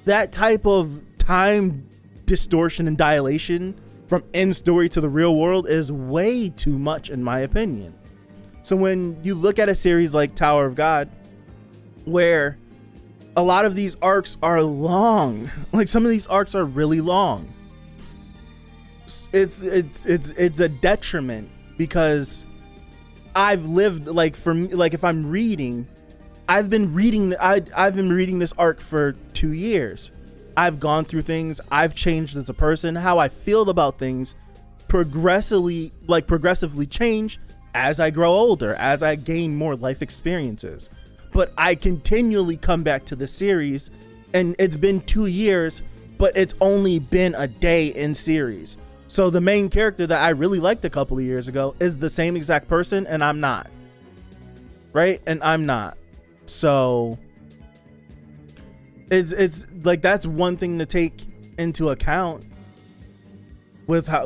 that type of time distortion and dilation from in story to the real world is way too much, in my opinion. So when you look at a series like Tower of God, where a lot of these arcs are long, like some of these arcs are really long, it's a detriment, because I've lived, like, for me, like if I'm reading, I've been reading this arc for 2 years. I've gone through things. I've changed as a person. How I feel about things progressively change as I grow older, as I gain more life experiences. But I continually come back to the series, and it's been 2 years, but it's only been a day in series. So the main character that I really liked a couple of years ago is the same exact person, and I'm not. Right? And I'm not. So it's like, that's one thing to take into account with how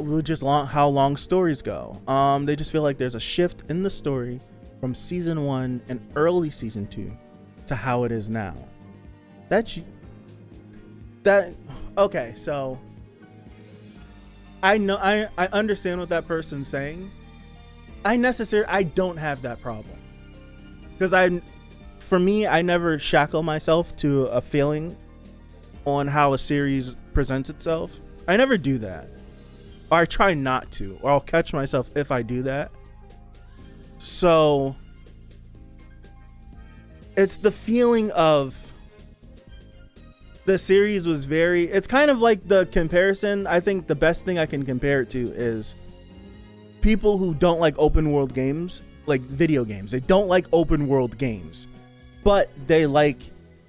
long stories go. They just feel like there's a shift in the story from season 1 and early season 2 to how it is now. Okay, so I know, I understand what that person's saying. I don't have that problem, because for me, I never shackle myself to a feeling on how a series presents itself. I never do that, or I try not to, or I'll catch myself if I do that. So it's the feeling of the series was it's kind of like the comparison. I think the best thing I can compare it to is people who don't like open world games, like video games. They don't like open world games, but they like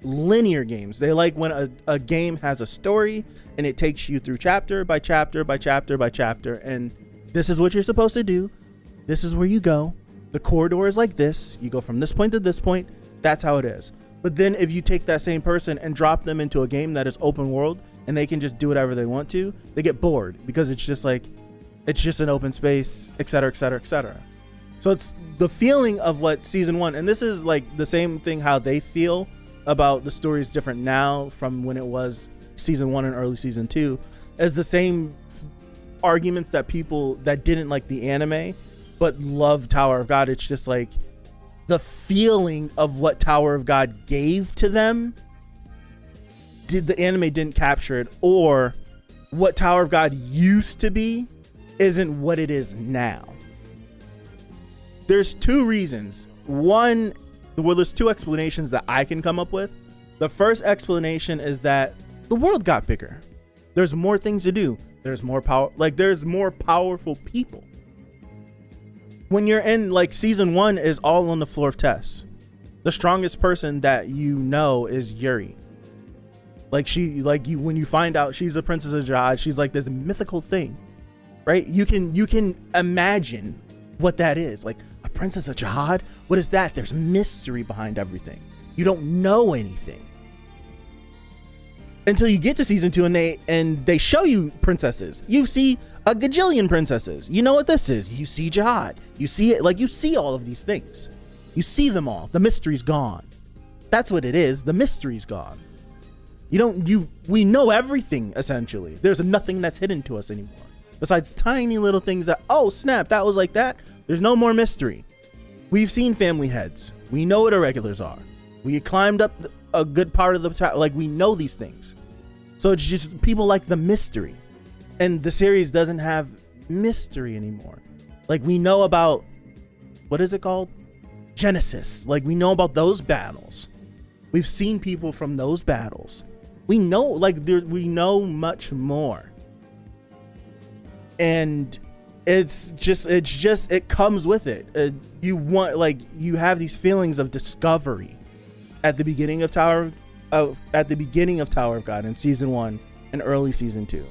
linear games. They like when a game has a story and it takes you through chapter by chapter by chapter by chapter, and this is what you're supposed to do. This is where you go. The corridor is like this. You go from this point to this point. That's how it is. But then if you take that same person and drop them into a game that is open world and they can just do whatever they want to, they get bored, because it's just an open space, etc., etc., etc. So it's the feeling of what season 1, and this is like the same thing, how they feel about the story is different now from when it was season 1 and early season 2, as the same arguments that people that didn't like the anime but love Tower of God. It's just like the feeling of what Tower of God gave to them, the anime didn't capture it, or what Tower of God used to be, isn't what it is now. There's two reasons. One, well, there's two explanations that I can come up with. The first explanation is that the world got bigger. There's more things to do. There's more power. Like, there's more powerful people. When you're in, like, season 1 is all on the floor of Tess. The strongest person that you know is Yuri. Like, when you find out she's a princess of Jihad, she's like this mythical thing, right? You can imagine what that is. Like, a princess of Jihad? What is that? There's mystery behind everything. You don't know anything until you get to season 2 and they show you princesses. You see a gajillion princesses. You know what this is. You see Jihad. You see it. Like, you see all of these things. You see them all. The mystery's gone. That's what it is. The mystery's gone. We know everything, essentially. There's nothing that's hidden to us anymore. Besides tiny little things that, oh snap, that was like that. There's no more mystery. We've seen family heads. We know what irregulars are. We climbed up a good part of the top. Like, we know these things. So it's just people like the mystery. And the series doesn't have mystery anymore. Like, we know about, what is it called? Genesis. Like, we know about those battles. We've seen people from those battles. We know, like, we know much more. And it comes with it. You have these feelings of discovery at the beginning of Tower of God in season 1 and early season 2.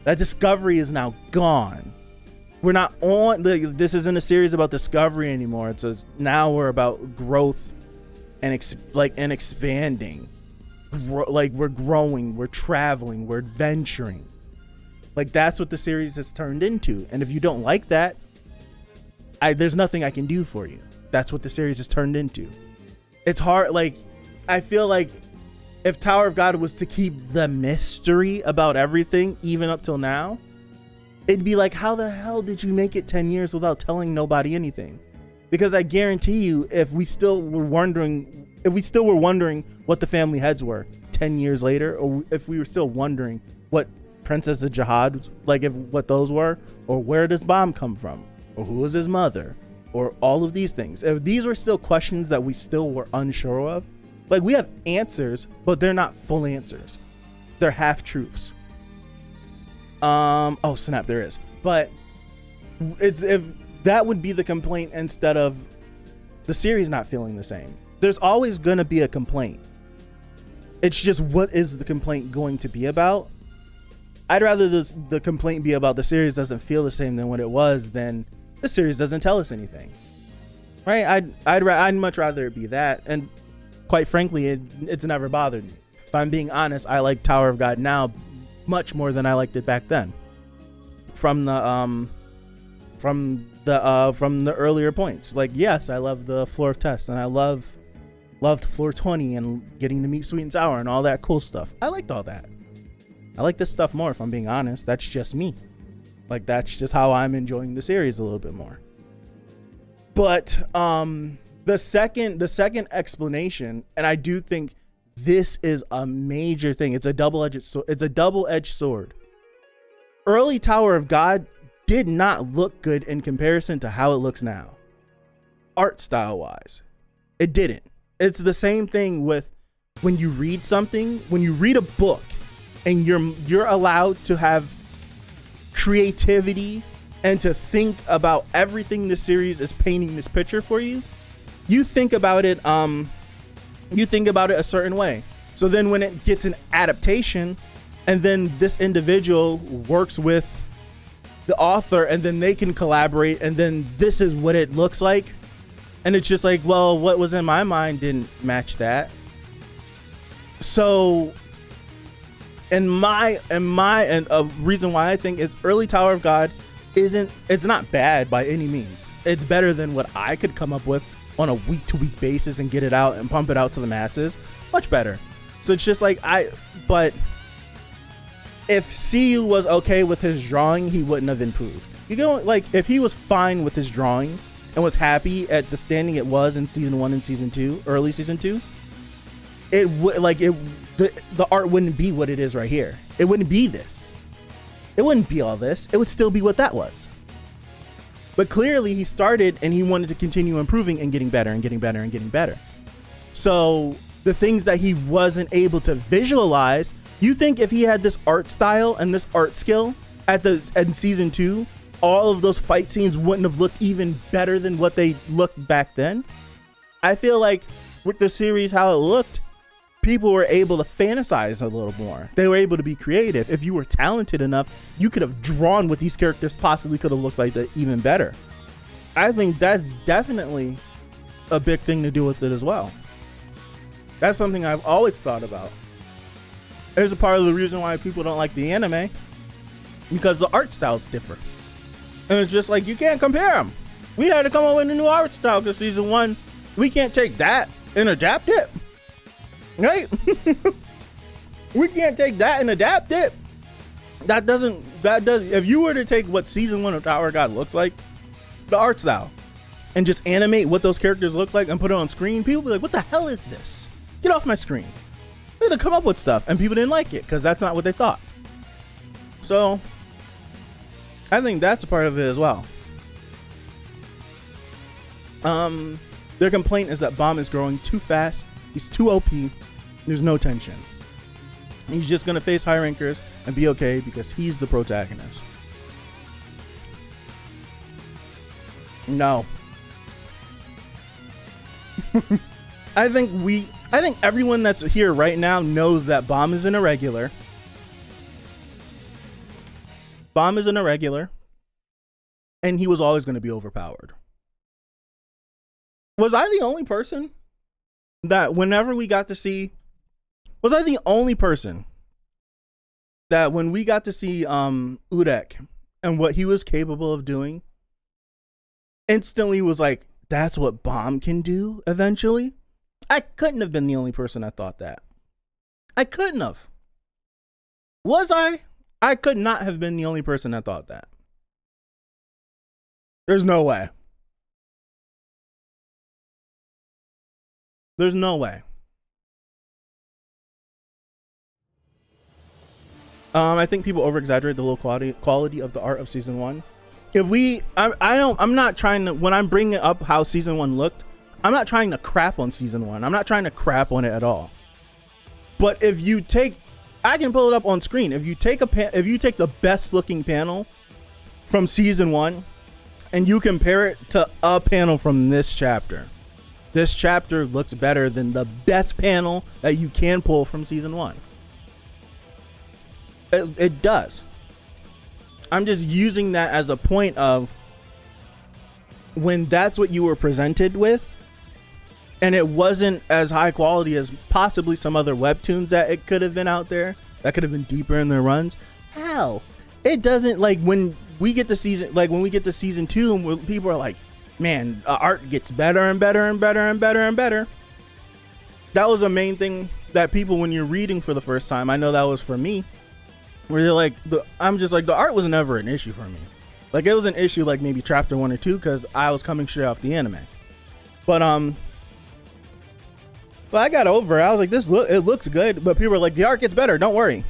That discovery is now gone. We're not on, this isn't a series about discovery anymore. It says now we're about growth and expanding. We're growing, we're traveling, we're adventuring. Like, that's what the series has turned into. And if you don't like that, there's nothing I can do for you. That's what the series has turned into. It's hard. Like, I feel like if Tower of God was to keep the mystery about everything, even up till now, it'd be like, how the hell did you make it 10 years without telling nobody anything? Because I guarantee you, if we still were wondering what the family heads were 10 years later, or if we were still wondering what Princess of Jihad, what those were, or where does Bomb come from, or who was his mother, or all of these things, if these were still questions that we still were unsure of, like, we have answers, but they're not full answers. They're half truths. Oh snap, there is. But it's, if that would be the complaint instead of the series not feeling the same. There's always going to be a complaint. It's just, what is the complaint going to be about? I'd rather the complaint be about the series doesn't feel the same than what it was, than the series doesn't tell us anything. Right? I'd much rather it be that. And quite frankly, it's never bothered me. If I'm being honest, I like Tower of God now much more than I liked it back then. From the earlier points. Like, yes, I love the floor of Test, and I loved floor 20 and getting to meet Sweet and Sour and all that cool stuff. I liked all that. I like this stuff more, if I'm being honest. That's just me. Like, that's just how I'm enjoying the series a little bit more. But the second explanation, and I do think this is a major thing. It's a double-edged sword. Early Tower of God did not look good in comparison to how it looks now. Art style wise. It didn't. It's the same thing with when you read something, when you read a book and you're allowed to have creativity and to think about everything the series is painting this picture for you. You think about it a certain way. So then when it gets an adaptation and then this individual works with the author and then they can collaborate and then this is what it looks like. And it's just like, well, what was in my mind didn't match that. So and a reason why I think is early Tower of God it's not bad by any means. It's better than what I could come up with on a week-to-week basis and get it out and pump it out to the masses. Much better. So it's just like, but if CU was okay with his drawing, he wouldn't have improved. You know, like, if he was fine with his drawing and was happy at the standing it was in season 1 and season 2, early season 2, it would, like, the art wouldn't be what it is right here. It wouldn't be this. it wouldn't be all this. It would still be what that was. But clearly he started and he wanted to continue improving and getting better and getting better and getting better. So the things that he wasn't able to visualize, you think if he had this art style and this art skill in season 2, all of those fight scenes wouldn't have looked even better than what they looked back then? I feel like with the series, how it looked, people were able to fantasize a little more. They were able to be creative. If you were talented enough, you could have drawn what these characters possibly could have looked like even better. I think that's definitely a big thing to do with it as well. That's something I've always thought about. It's a part of the reason why people don't like the anime, because the art styles differ. And it's just like, you can't compare them. We had to come up with a new art style because season 1, we can't take that and adapt it. Right? We can't take that and adapt it. If you were to take what season 1 of Tower of God looks like, the art style, and just animate what those characters look like and put it on screen, people be like, what the hell is this? Get off my screen. They had to come up with stuff, and people didn't like it because that's not what they thought. So I think that's a part of it as well. Their complaint is that Bomb is growing too fast. He's too OP. There's no tension. He's just gonna face high rankers and be okay because he's the protagonist. No. I think everyone that's here right now knows that Bomb is an irregular. Bomb is an irregular, and he was always going to be overpowered. Was I the only person that whenever we got to see, was I the only person that when we got to see Urek and what he was capable of doing, instantly was like, that's what Bomb can do eventually? I couldn't have been the only person that thought that. I couldn't have. Was I? I could not have been the only person that thought that. There's no way. There's no way. I think people over-exaggerate the low quality of the art of season 1. I'm not trying to, when I'm bringing up how season 1 looked, I'm not trying to crap on season 1. I'm not trying to crap on it at all. But if you take, I can pull it up on screen. If you take the best looking panel from season 1 and you compare it to a panel from this chapter looks better than the best panel that you can pull from season 1. It does. I'm just using that as a point of when that's what you were presented with and it wasn't as high quality as possibly some other webtoons that it could have been out there that could have been deeper in their runs. How? It doesn't, like when we get to season 2 and where people are like, man, art gets better and better and better and better and better. That was a main thing that people, when you're reading for the first time, I know that was for me, where you're like, I'm just like, the art was never an issue for me. Like, it was an issue like maybe chapter 1 or 2 because I was coming straight off the anime. But I got over it. I was like, it looks good, but people are like, the art gets better, don't worry.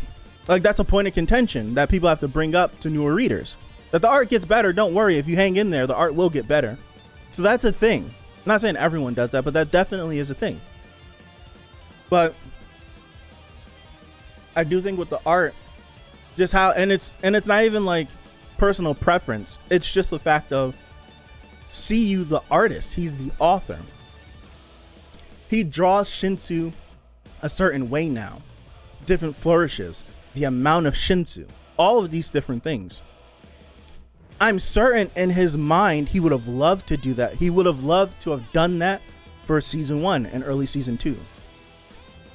Like, that's a point of contention that people have to bring up to newer readers. That the art gets better, don't worry. If you hang in there, the art will get better. So that's a thing. I'm not saying everyone does that, but that definitely is a thing. But I do think with the art, just how, and it's not even like personal preference. It's just the fact of, see you the artist. He's the author. He draws Shinsu a certain way now. Different flourishes, the amount of Shinsu, all of these different things. I'm certain in his mind he would have loved to do that. He would have loved to have done that for season 1 and early season 2.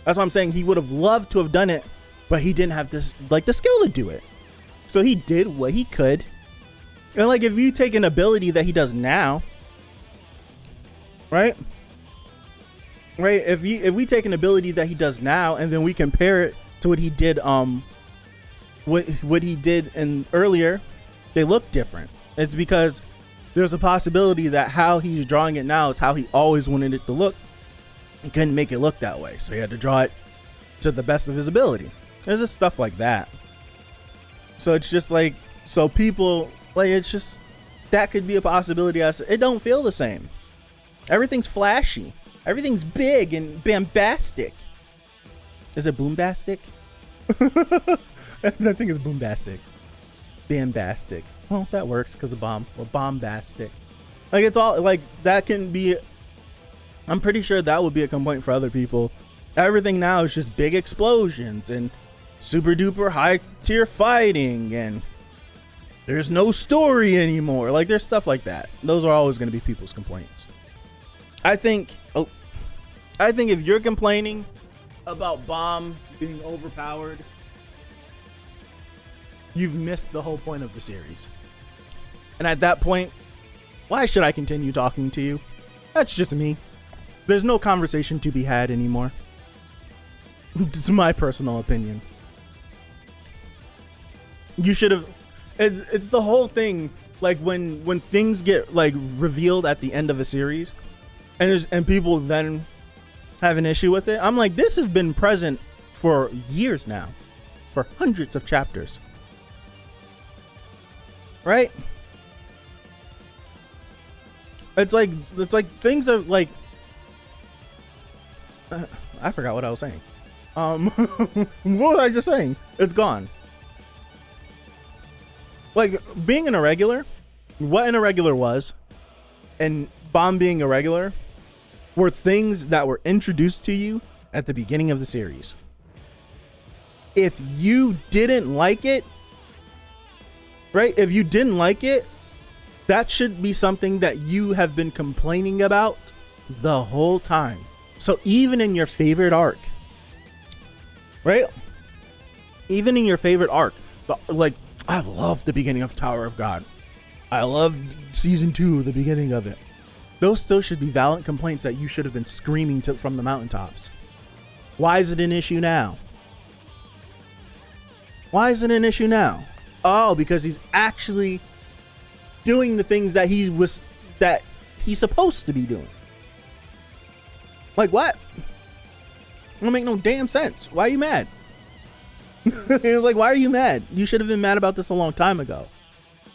That's what I'm saying. He would have loved to have done it, but he didn't have this, like, the skill to do it. So he did what he could. And like, if you take an ability that he does now, right? If we take an ability that he does now and then we compare it to what he did what he did in earlier, they look different. It's because there's a possibility that how he's drawing it now is how he always wanted it to look. He couldn't make it look that way, so he had to draw it to the best of his ability. There's just stuff like that. So it's just like, so people like, it's just, that could be a possibility. It don't feel the same. Everything's flashy. Everything's big and bombastic. Is it boombastic? I think it's boombastic. Bombastic. Well, that works because of bomb. Or bombastic. Like, it's all like that can be. I'm pretty sure that would be a complaint for other people. Everything now is just big explosions and super duper high tier fighting, and there's no story anymore. Like, there's stuff like that. Those are always going to be people's complaints. I think if you're complaining about Bomb being overpowered, you've missed the whole point of the series. And at that point, why should I continue talking to you? That's just me. There's no conversation to be had anymore. It's my personal opinion. You should have. It's the whole thing. Like when things get like revealed at the end of a series, and people then have an issue with it. I'm like, this has been present for years now, for hundreds of chapters, right? It's like things are like. I forgot what I was saying. What was I just saying? It's gone. Like, being an irregular, what an irregular was, and Bomb being irregular, were things that were introduced to you at the beginning of the series. If you didn't like it, right? If you didn't like it, that should be something that you have been complaining about the whole time. So even in your favorite arc, right? Even in your favorite arc, like, I love the beginning of Tower of God. I love season 2, the beginning of it. Those still should be valid complaints that you should have been screaming from the mountaintops. Why is it an issue now? Why is it an issue now? Oh, because he's actually doing the things that he's supposed to be doing. Like, what? It don't make no damn sense. Why are you mad? Like, why are you mad? You should have been mad about this a long time ago,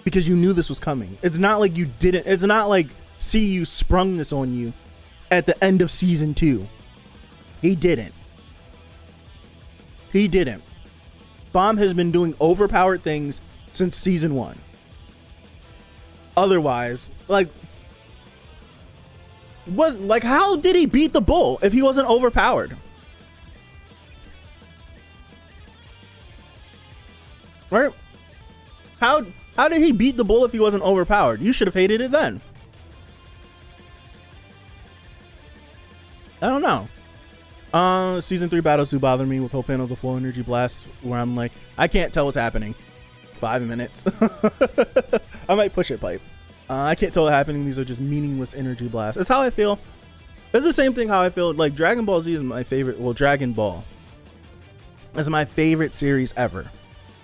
because you knew this was coming. It's not like you didn't. It's not like CU sprung this on you at the end of season 2. He didn't. He didn't. Bomb has been doing overpowered things since season 1. Otherwise, how did he beat the bull if he wasn't overpowered? Right? How did he beat the bull if he wasn't overpowered? You should have hated it then. I don't know. Season 3 battles do bother me with whole panels of flow energy blasts where I'm like, I can't tell what's happening. 5 minutes. I might push it pipe. I can't tell what's happening. These are just meaningless energy blasts. That's how I feel. It's the same thing how I feel. Like, Dragon Ball Z is my favorite. Well, Dragon Ball is my favorite series ever.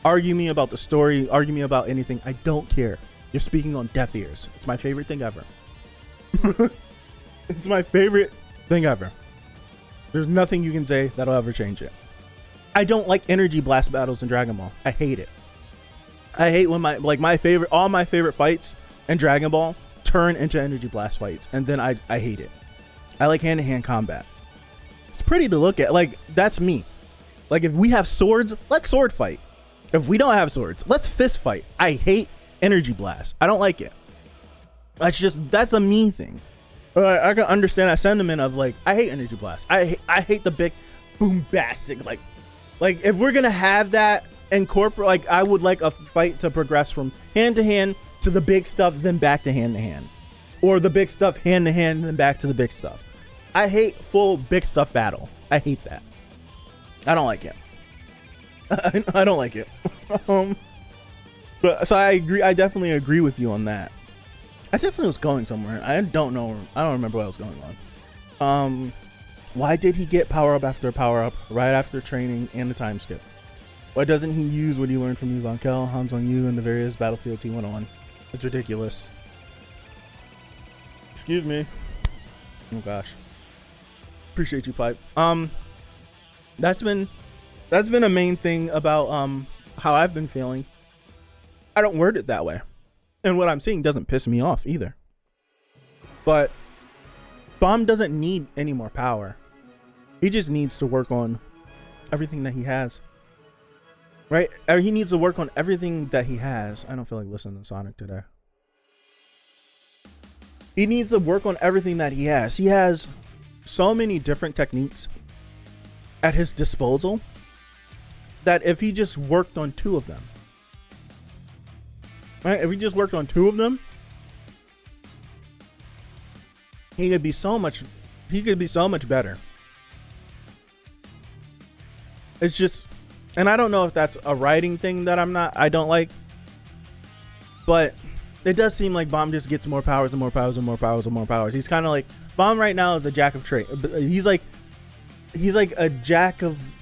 Argue me about the story. Argue me about anything. I don't care. You're speaking on deaf ears. It's my favorite thing ever. It's my favorite thing ever. There's nothing you can say that'll ever change it. I don't like energy blast battles in Dragon Ball. I hate it. I hate when all my favorite fights in Dragon Ball turn into energy blast fights, and then I hate it. I like hand-to-hand combat. It's pretty to look at. Like, that's me. Like, if we have swords, let's sword fight. If we don't have swords, let's fist fight. I hate energy blast. I don't like it. That's a me thing. But I can understand that sentiment of, like, I hate energy blast. I hate the big boombastic, like if we're gonna have that incorporate, like, I would like a fight to progress from hand to hand to the big stuff, then back to hand, or the big stuff hand to hand, then back to the big stuff. I hate full big stuff battle. I hate that. I don't like it. I don't like it. But so I agree. I definitely agree with you on that. I definitely was going somewhere. I don't know. I don't remember what I was going on. Why did he get power up after power up right after training and the time skip? Why doesn't he use what he learned from Yu Van Kel, Han Zong Yu, and the various Battlefield T101? It's ridiculous. Excuse me. Oh gosh. Appreciate you, Pipe. That's been a main thing about how I've been feeling. I don't word it that way. And what I'm seeing doesn't piss me off either. But Bomb doesn't need any more power. He just needs to work on everything that he has. Right? Or he needs to work on everything that he has. I don't feel like listening to Sonic today. He needs to work on everything that he has. He has so many different techniques at his disposal that if he just worked on 2 of them, right? If he just worked on 2 of them, he could be so much better. It's just, and I don't know if that's a writing thing that I don't like, but it does seem like Bomb just gets more powers and more powers and more powers and more powers. He's kind of like, Bomb right now is a jack of trade. He's a jack of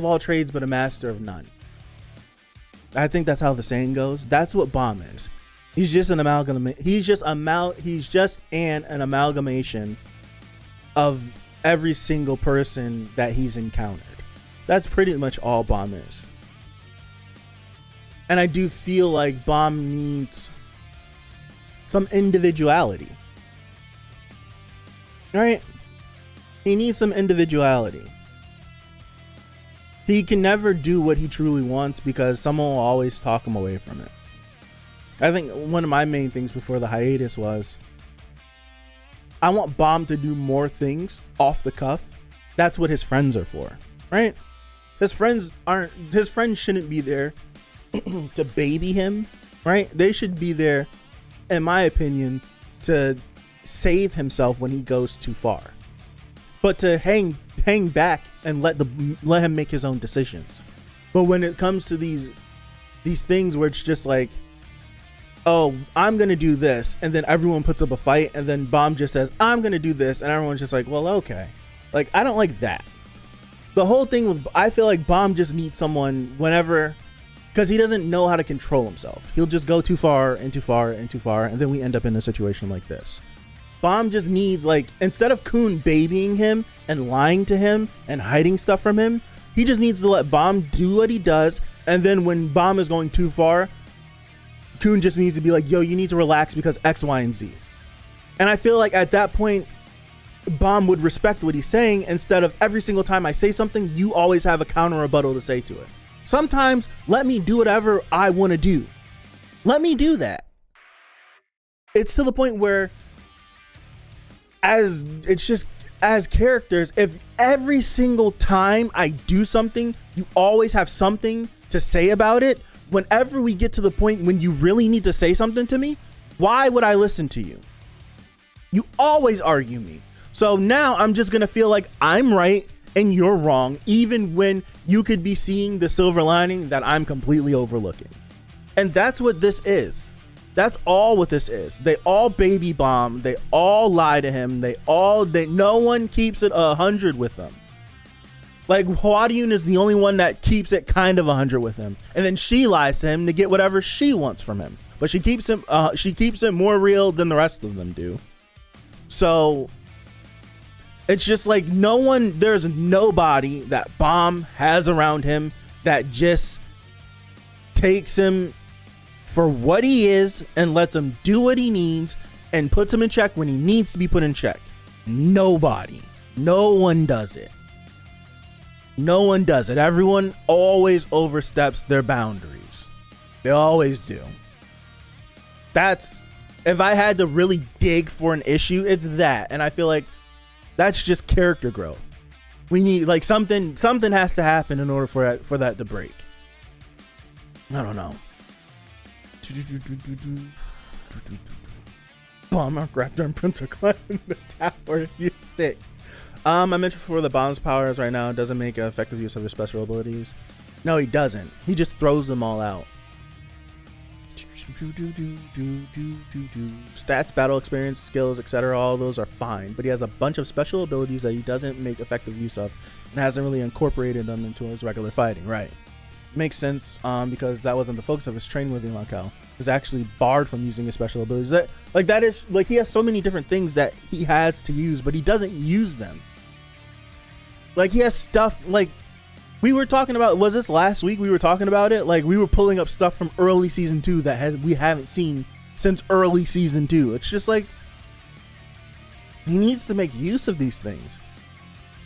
all trades, but a master of none. I think that's how the saying goes. That's what Bomb is. He's just an amalgamation. He's just an amalgamation of every single person that he's encountered. That's pretty much all Bomb is. And I do feel like Bomb needs some individuality. Right? He needs some individuality. He can never do what he truly wants because someone will always talk him away from it. I think one of my main things before the hiatus was I want Bomb to do more things off the cuff. That's what his friends are for, right? His friends shouldn't be there to baby him, right? They should be there, in my opinion, to save himself when he goes too far. But to hang back and let him make his own decisions. But when it comes to these things where it's just like, oh, I'm gonna do this, and then everyone puts up a fight, and then Bomb just says, I'm gonna do this, and everyone's just like, well, okay. Like, I don't like that. The whole thing with, I feel like Bomb just needs someone whenever, because he doesn't know how to control himself. He'll just go too far and too far and too far, and then we end up in a situation like this. Bomb just needs, like, instead of Coon babying him and lying to him and hiding stuff from him, he just needs to let Bomb do what he does, and then when Bomb is going too far, Coon just needs to be like, yo, you need to relax because X, Y, and Z. And I feel like at that point, Bomb would respect what he's saying instead of every single time I say something, you always have a counter rebuttal to say to it. Sometimes let me do whatever I want to do. Let me do that. It's to the point where as characters, if every single time I do something, you always have something to say about it, whenever we get to the point when you really need to say something to me, why would I listen to you? You always argue me. So now I'm just going to feel like I'm right and you're wrong, even when you could be seeing the silver lining that I'm completely overlooking. And that's what this is. That's all what this is. They all baby Bomb. They all lie to him. No one keeps it 100 with them. Like, Hwadiun is the only one that keeps it kind of 100 with him. And then she lies to him to get whatever she wants from him. But she keeps it more real than the rest of them do. So it's just like there's nobody that Bomb has around him that just takes him for what he is and lets him do what he needs and puts him in check when he needs to be put in check. Nobody. No one does it. No one does it. Everyone always oversteps their boundaries. They always do. If I had to really dig for an issue, it's that. And I feel like that's just character growth. We need, like, something has to happen in order for that to break. I don't know. Bomb Raptor and Prince are climbing the tower. You sick. I mentioned before the Bomb's powers right now doesn't make effective use of his special abilities. No, he doesn't. He just throws them all out. Stats, battle experience, skills, etc. All those are fine, but he has a bunch of special abilities that he doesn't make effective use of and hasn't really incorporated them into his regular fighting. Right. Makes sense, because that wasn't the focus of his training with Lancel. Is actually barred from using his special abilities. That is like, he has so many different things that he has to use, but he doesn't use them. Like, he has stuff like We were talking about, was this last week we were talking about it? Like, we were pulling up stuff from early season 2 that we haven't seen since early season 2. It's just like, he needs to make use of these things.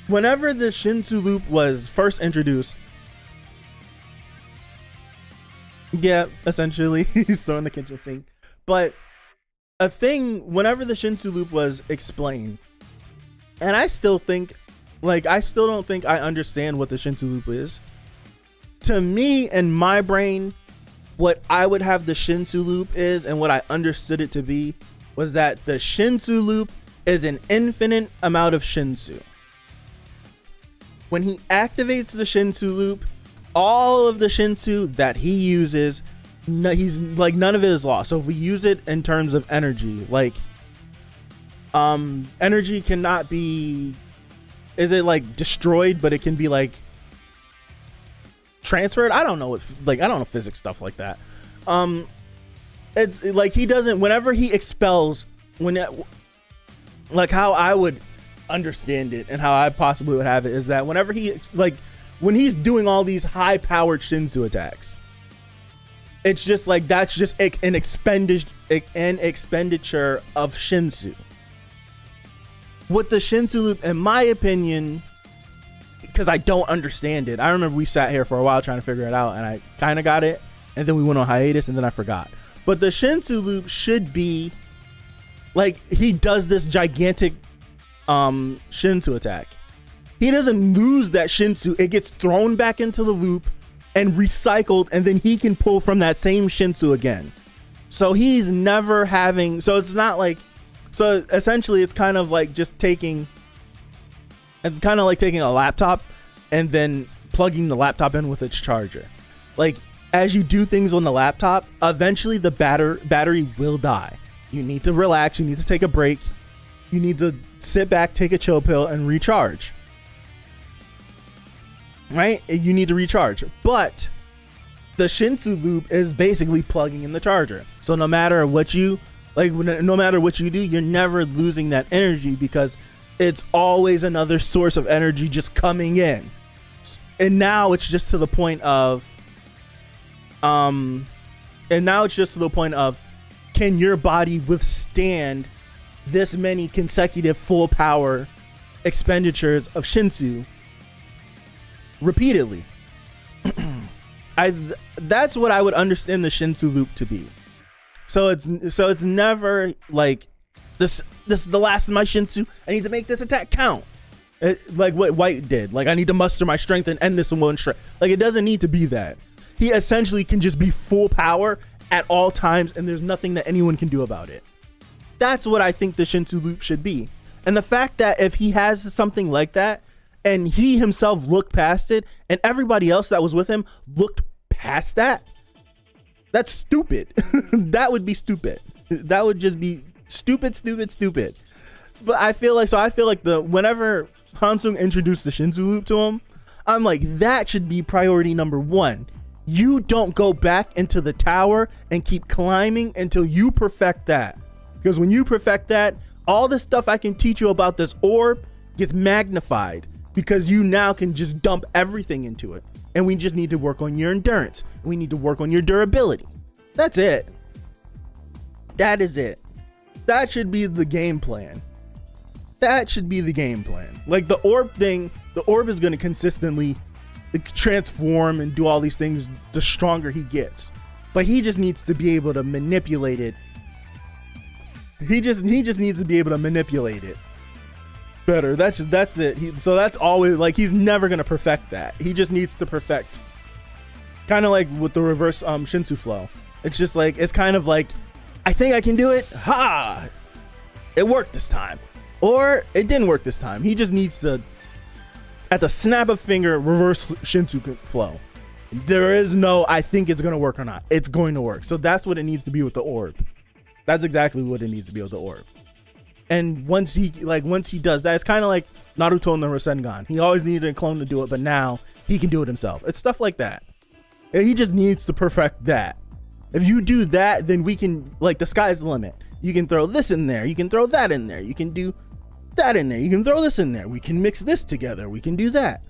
Whenever the Shinsu loop was first introduced, yeah, essentially, he's throwing the kitchen sink. But a thing, whenever the Shinsu loop was explained, and I still think, like, I still don't think I understand what the Shinsu loop is. To me, in my brain, what I would have the Shinsu loop is, and what I understood it to be, was that the Shinsu loop is an infinite amount of Shinsu. When he activates the Shinsu loop, all of the Shinsu that he uses, he's like, none of it is lost. So if we use it in terms of energy, like, energy cannot be, is it like destroyed, but it can be like transferred? I don't know what, like, I don't know physics stuff like that. It's like, he doesn't, whenever he expels, like, how I would understand it and how I possibly would have it is that whenever he, like, when he's doing all these high powered Shinsu attacks, it's just like, that's just an expenditure of Shinsu. With the Shinsu loop, in my opinion, because I don't understand it, I remember we sat here for a while trying to figure it out, and I kind of got it, and then we went on hiatus, and then I forgot. But the Shinsu loop should be like, he does this gigantic Shinsu attack. He doesn't lose that Shinsu. It gets thrown back into the loop and recycled, and then he can pull from that same Shinsu again. So he's never having, so it's not like, so essentially it's kind of like just taking, it's kind of like taking a laptop and then plugging the laptop in with its charger. Like, as you do things on the laptop, eventually the battery will die. You need to relax, you need to take a break, you need to sit back, take a chill pill, and recharge. Right? You need to recharge. But the Shinsu loop is basically plugging in the charger. So no matter what you, like, no matter what you do, you're never losing that energy, because it's always another source of energy just coming in. And now it's just to the point of, can your body withstand this many consecutive full power expenditures of Shinsu repeatedly? That's what I would understand the Shinsu loop to be. So it's never like, this is the last of my Shinsu, I need to make this attack count. Like what White did, like, I need to muster my strength and end this in one strike. Like, it doesn't need to be that. He essentially can just be full power at all times, and there's nothing that anyone can do about it. That's what I think the Shinsu loop should be. And the fact that if he has something like that, and he himself looked past it, and everybody else that was with him looked past that, that's stupid. That would be stupid. That would just be stupid. But I feel like whenever Hansung introduced the Shinsu loop to him, I'm like, that should be priority number 1. You don't go back into the tower and keep climbing until you perfect that. Because when you perfect that, all the stuff I can teach you about this orb gets magnified, because you now can just dump everything into it. And we just need to work on your endurance. We need to work on your durability. That's it. That is it. That should be the game plan. That should be the game plan. Like, the orb thing, the orb is going to consistently transform and do all these things the stronger he gets. But he just needs to be able to manipulate it. He just needs to be able to manipulate it better. That's it. So that's always, like, he's never going to perfect that. He just needs to perfect, kind of like with the reverse Shinsu flow. It's just like, it's kind of like, I think I can do it. Ha! It worked this time. Or it didn't work this time. He just needs to, at the snap of finger, reverse Shinsu flow. There is no, I think it's going to work or not. It's going to work. So that's what it needs to be with the orb. That's exactly what it needs to be with the orb. And once he does that, it's kind of like Naruto and the Rasengan. He always needed a clone to do it, but now he can do it himself. It's stuff like that. And he just needs to perfect that. If you do that, then we can, like, the sky's the limit. You can throw this in there. You can throw that in there. You can do that in there. You can throw this in there. We can mix this together. We can do that.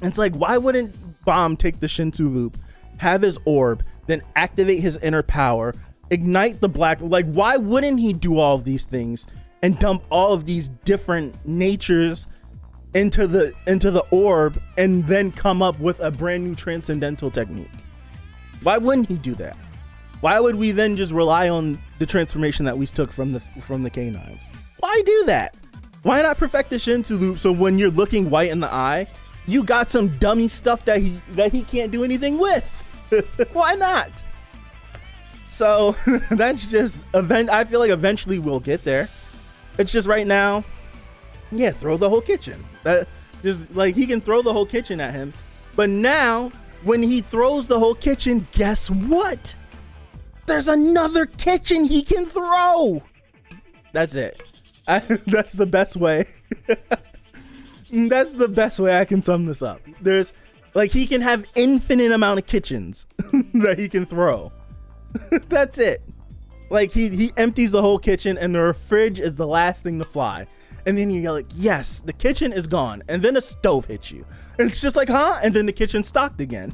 It's like, why wouldn't Bomb take the Shinsu loop, have his orb, then activate his inner power, ignite the black? Like, why wouldn't he do all of these things and dump all of these different natures into the orb and then come up with a brand new transcendental technique? Why wouldn't he do that? Why would we then just rely on the transformation that we took from the K9s? Why do that? Why not perfect the Shinsu loop so when you're looking white in the eye, you got some dummy stuff that he can't do anything with? Why not? So that's just I feel like eventually we'll get there. It's just right now, yeah, throw the whole kitchen. Just like he can throw the whole kitchen at him. But now when he throws the whole kitchen, guess what? There's another kitchen he can throw. That's it. That's the best way. That's the best way I can sum this up. There's like, he can have infinite amount of kitchens that he can throw. That's it. Like he empties the whole kitchen and the fridge is the last thing to fly. And then you're like, yes, the kitchen is gone. And then a stove hits you. And it's just like, huh? And then the kitchen's stocked again.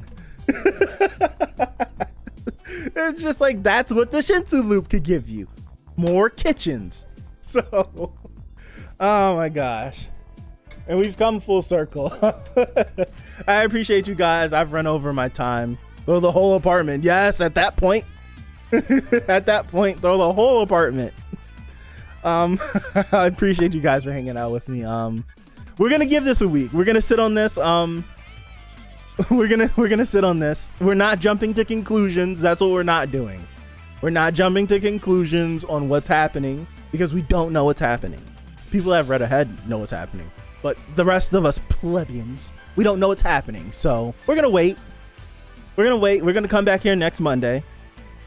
It's just like, that's what the Shinsu loop could give you. More kitchens. So, oh my gosh. And we've come full circle. I appreciate you guys. I've run over my time. Throw the whole apartment. Yes, at that point. At that point, throw the whole apartment. I appreciate you guys for hanging out with me. We're gonna give this a week. We're gonna sit on this. We're gonna sit on this. We're not jumping to conclusions. That's what we're not doing. We're not jumping to conclusions on what's happening because we don't know what's happening. People that have read ahead know what's happening, but the rest of us plebeians, we don't know what's happening. So we're gonna wait. We're gonna come back here next Monday.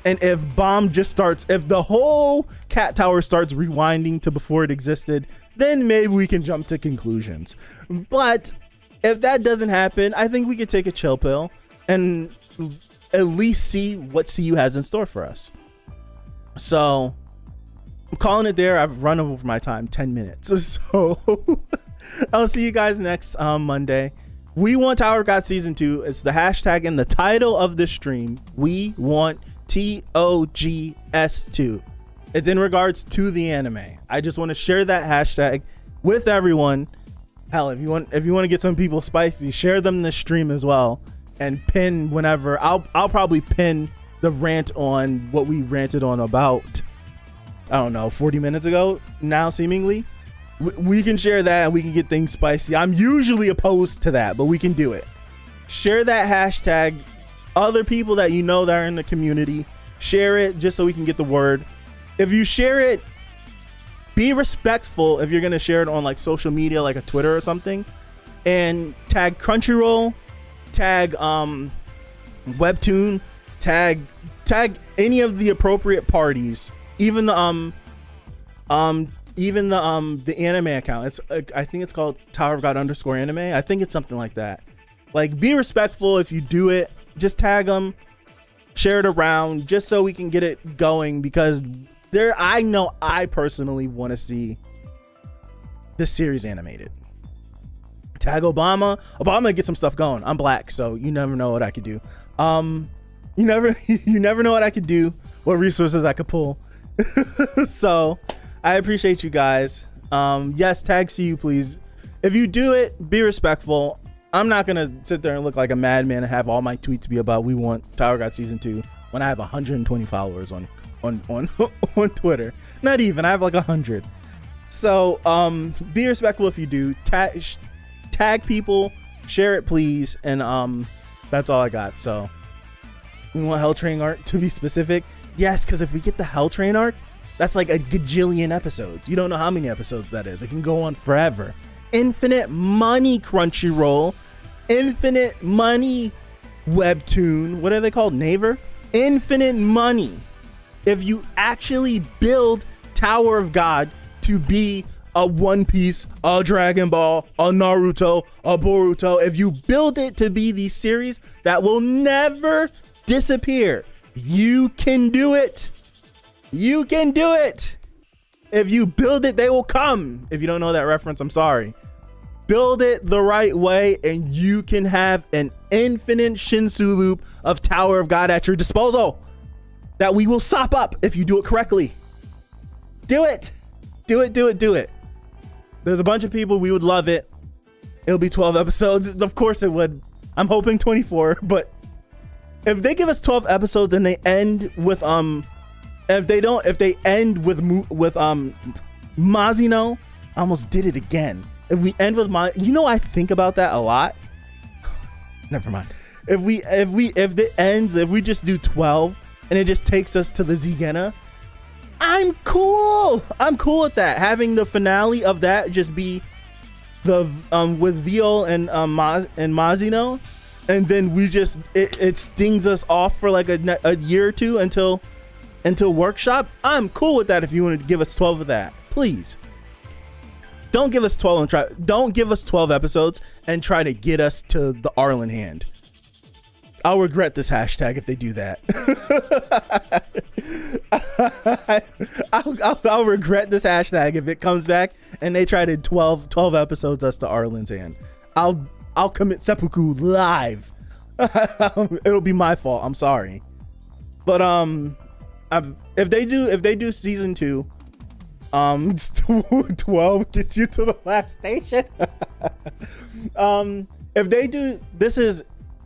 And if Bomb just starts, if the whole cat tower starts rewinding to before it existed, then maybe we can jump to conclusions. But if that doesn't happen, I think we could take a chill pill and at least see what CU has in store for us. So I'm calling it there. I've run over my time 10 minutes. So I'll see you guys next Monday. We want Tower of God Season 2. It's the hashtag and the title of the stream. We want TOGS2. It's in regards to the anime. I just want to share that hashtag with everyone. Hell, if you want to get some people spicy, share them in the stream as well and pin whenever. I'll probably pin the rant on what we ranted on about, I don't know, 40 minutes ago now, seemingly. We can share that and we can get things spicy. I'm usually opposed to that, but we can do it. Share that hashtag. Other people that you know that are in the community, share it just so we can get the word. If you share it, be respectful if you're going to share it on like social media, like a Twitter or something, and tag Crunchyroll, tag Webtoon, tag any of the appropriate parties, even the anime account. It's I think it's called Tower of God _anime. I think it's something like that. Like, be respectful if you do it. Just tag them, share it around, just so we can get it going, because I know I personally want to see this series animated. Tag Obama get some stuff going. I'm black, so you never know what I could do. You never know what I could do, what resources I could pull. So I appreciate you guys. Yes, tag CU, please. If you do it, be respectful. I'm not gonna sit there and look like a madman and have all my tweets be about we want Tower God Season 2 when I have 120 followers on Twitter. Not even, I have like 100. So be respectful if you do. Tag people, share it please, and that's all I got. So we want Hell Train arc to be specific. Yes, because if we get the Hell Train arc, that's like a gajillion episodes. You don't know how many episodes that is. It can go on forever. Infinite money, Crunchyroll. Infinite money, Webtoon. What are they called? Naver? Infinite money. If you actually build Tower of God to be a One Piece, a Dragon Ball, a Naruto, a Boruto, if you build it to be these series that will never disappear, you can do it. You can do it. If you build it, they will come. If you don't know that reference, I'm sorry. build it the right way, and you can have an infinite Shinsu loop of Tower of God at your disposal that we will sop up if you do it correctly. Do it. Do it, do it, do it. There's a bunch of people, we would love it. It'll be 12 episodes. Of course it would. I'm hoping 24, but if they give us 12 episodes and they end with if they end with Mazino, I almost did it again. If we end with I think about that a lot. Never mind. If we just do 12 and it just takes us to the Zigena, I'm cool. I'm cool with that. Having the finale of that just be the with Viol and Mazino, and then we just it stings us off for like a year or two until workshop. I'm cool with that. If you want to give us 12 of that, please. Don't give us 12 don't give us 12 episodes and try to get us to the Arlen hand. I'll regret this hashtag if they do that. I'll regret this hashtag if it comes back and they try to 12 episodes us to Arlen's hand. I'll commit seppuku live. It'll be my fault. I'm sorry. But if they do season 2, 12 gets you to the last station. If they do,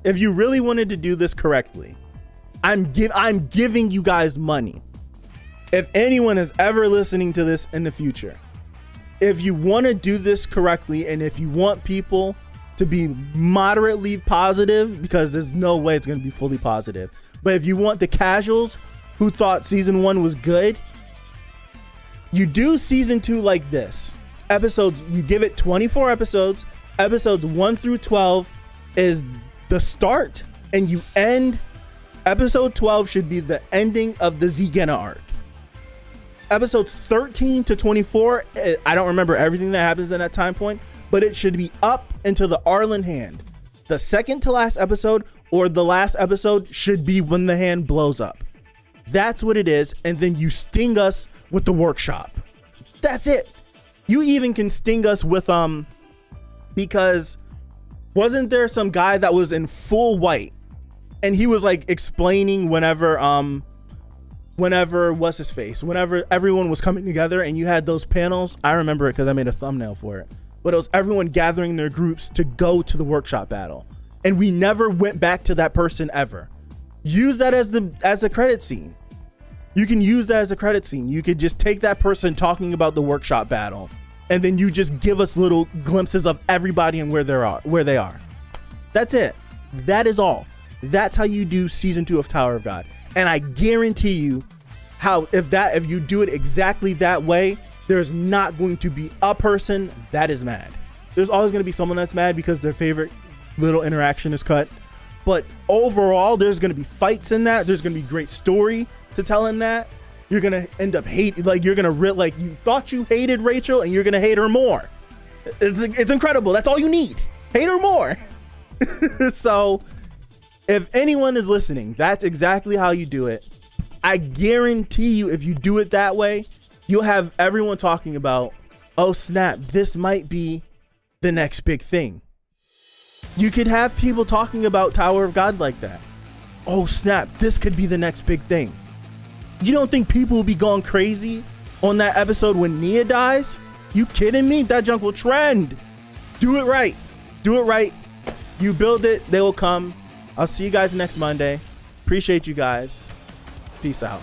if you really wanted to do this correctly, I'm giving you guys money. If anyone is ever listening to this in the future, if you want to do this correctly, and if you want people to be moderately positive, because there's no way it's going to be fully positive, but if you want the casuals who thought season 1 was good, you do season 2 like this. You give it 24 episodes. Episodes 1 through 12 is the start, and you end. Episode 12 should be the ending of the Zigena arc. Episodes 13 to 24, I don't remember everything that happens in that time point, but it should be up into the Arlen hand. The second to last episode or the last episode should be when the hand blows up. That's what it is. And then you sting us with the workshop. That's it. You even can sting us with because wasn't there some guy that was in full white and he was like explaining whenever what's his face, whenever everyone was coming together and you had those panels. I remember it because I made a thumbnail for it, but it was everyone gathering their groups to go to the workshop battle, and we never went back to that person ever. Use that as a credit scene. You can use that as a credit scene. You could just take that person talking about the workshop battle, and then you just give us little glimpses of everybody and where they are. That's it. That is all. That's how you do season 2 of Tower of God. And I guarantee you, if you do it exactly that way, there's not going to be a person that is mad. There's always going to be someone that's mad because their favorite little interaction is cut. But overall, there's going to be fights in that. There's going to be great story to tell in that. You're going to end up you thought you hated Rachel and you're going to hate her more. It's incredible. That's all you need. Hate her more. So if anyone is listening, that's exactly how you do it. I guarantee you, if you do it that way, you'll have everyone talking about, oh snap, this might be the next big thing. You could have people talking about Tower of God like that. Oh snap, this could be the next big thing. You don't think people will be going crazy on that episode when Nia dies? You kidding me? That junk will trend. Do it right. Do it right. You build it, they will come. I'll see you guys next Monday. Appreciate you guys. Peace out.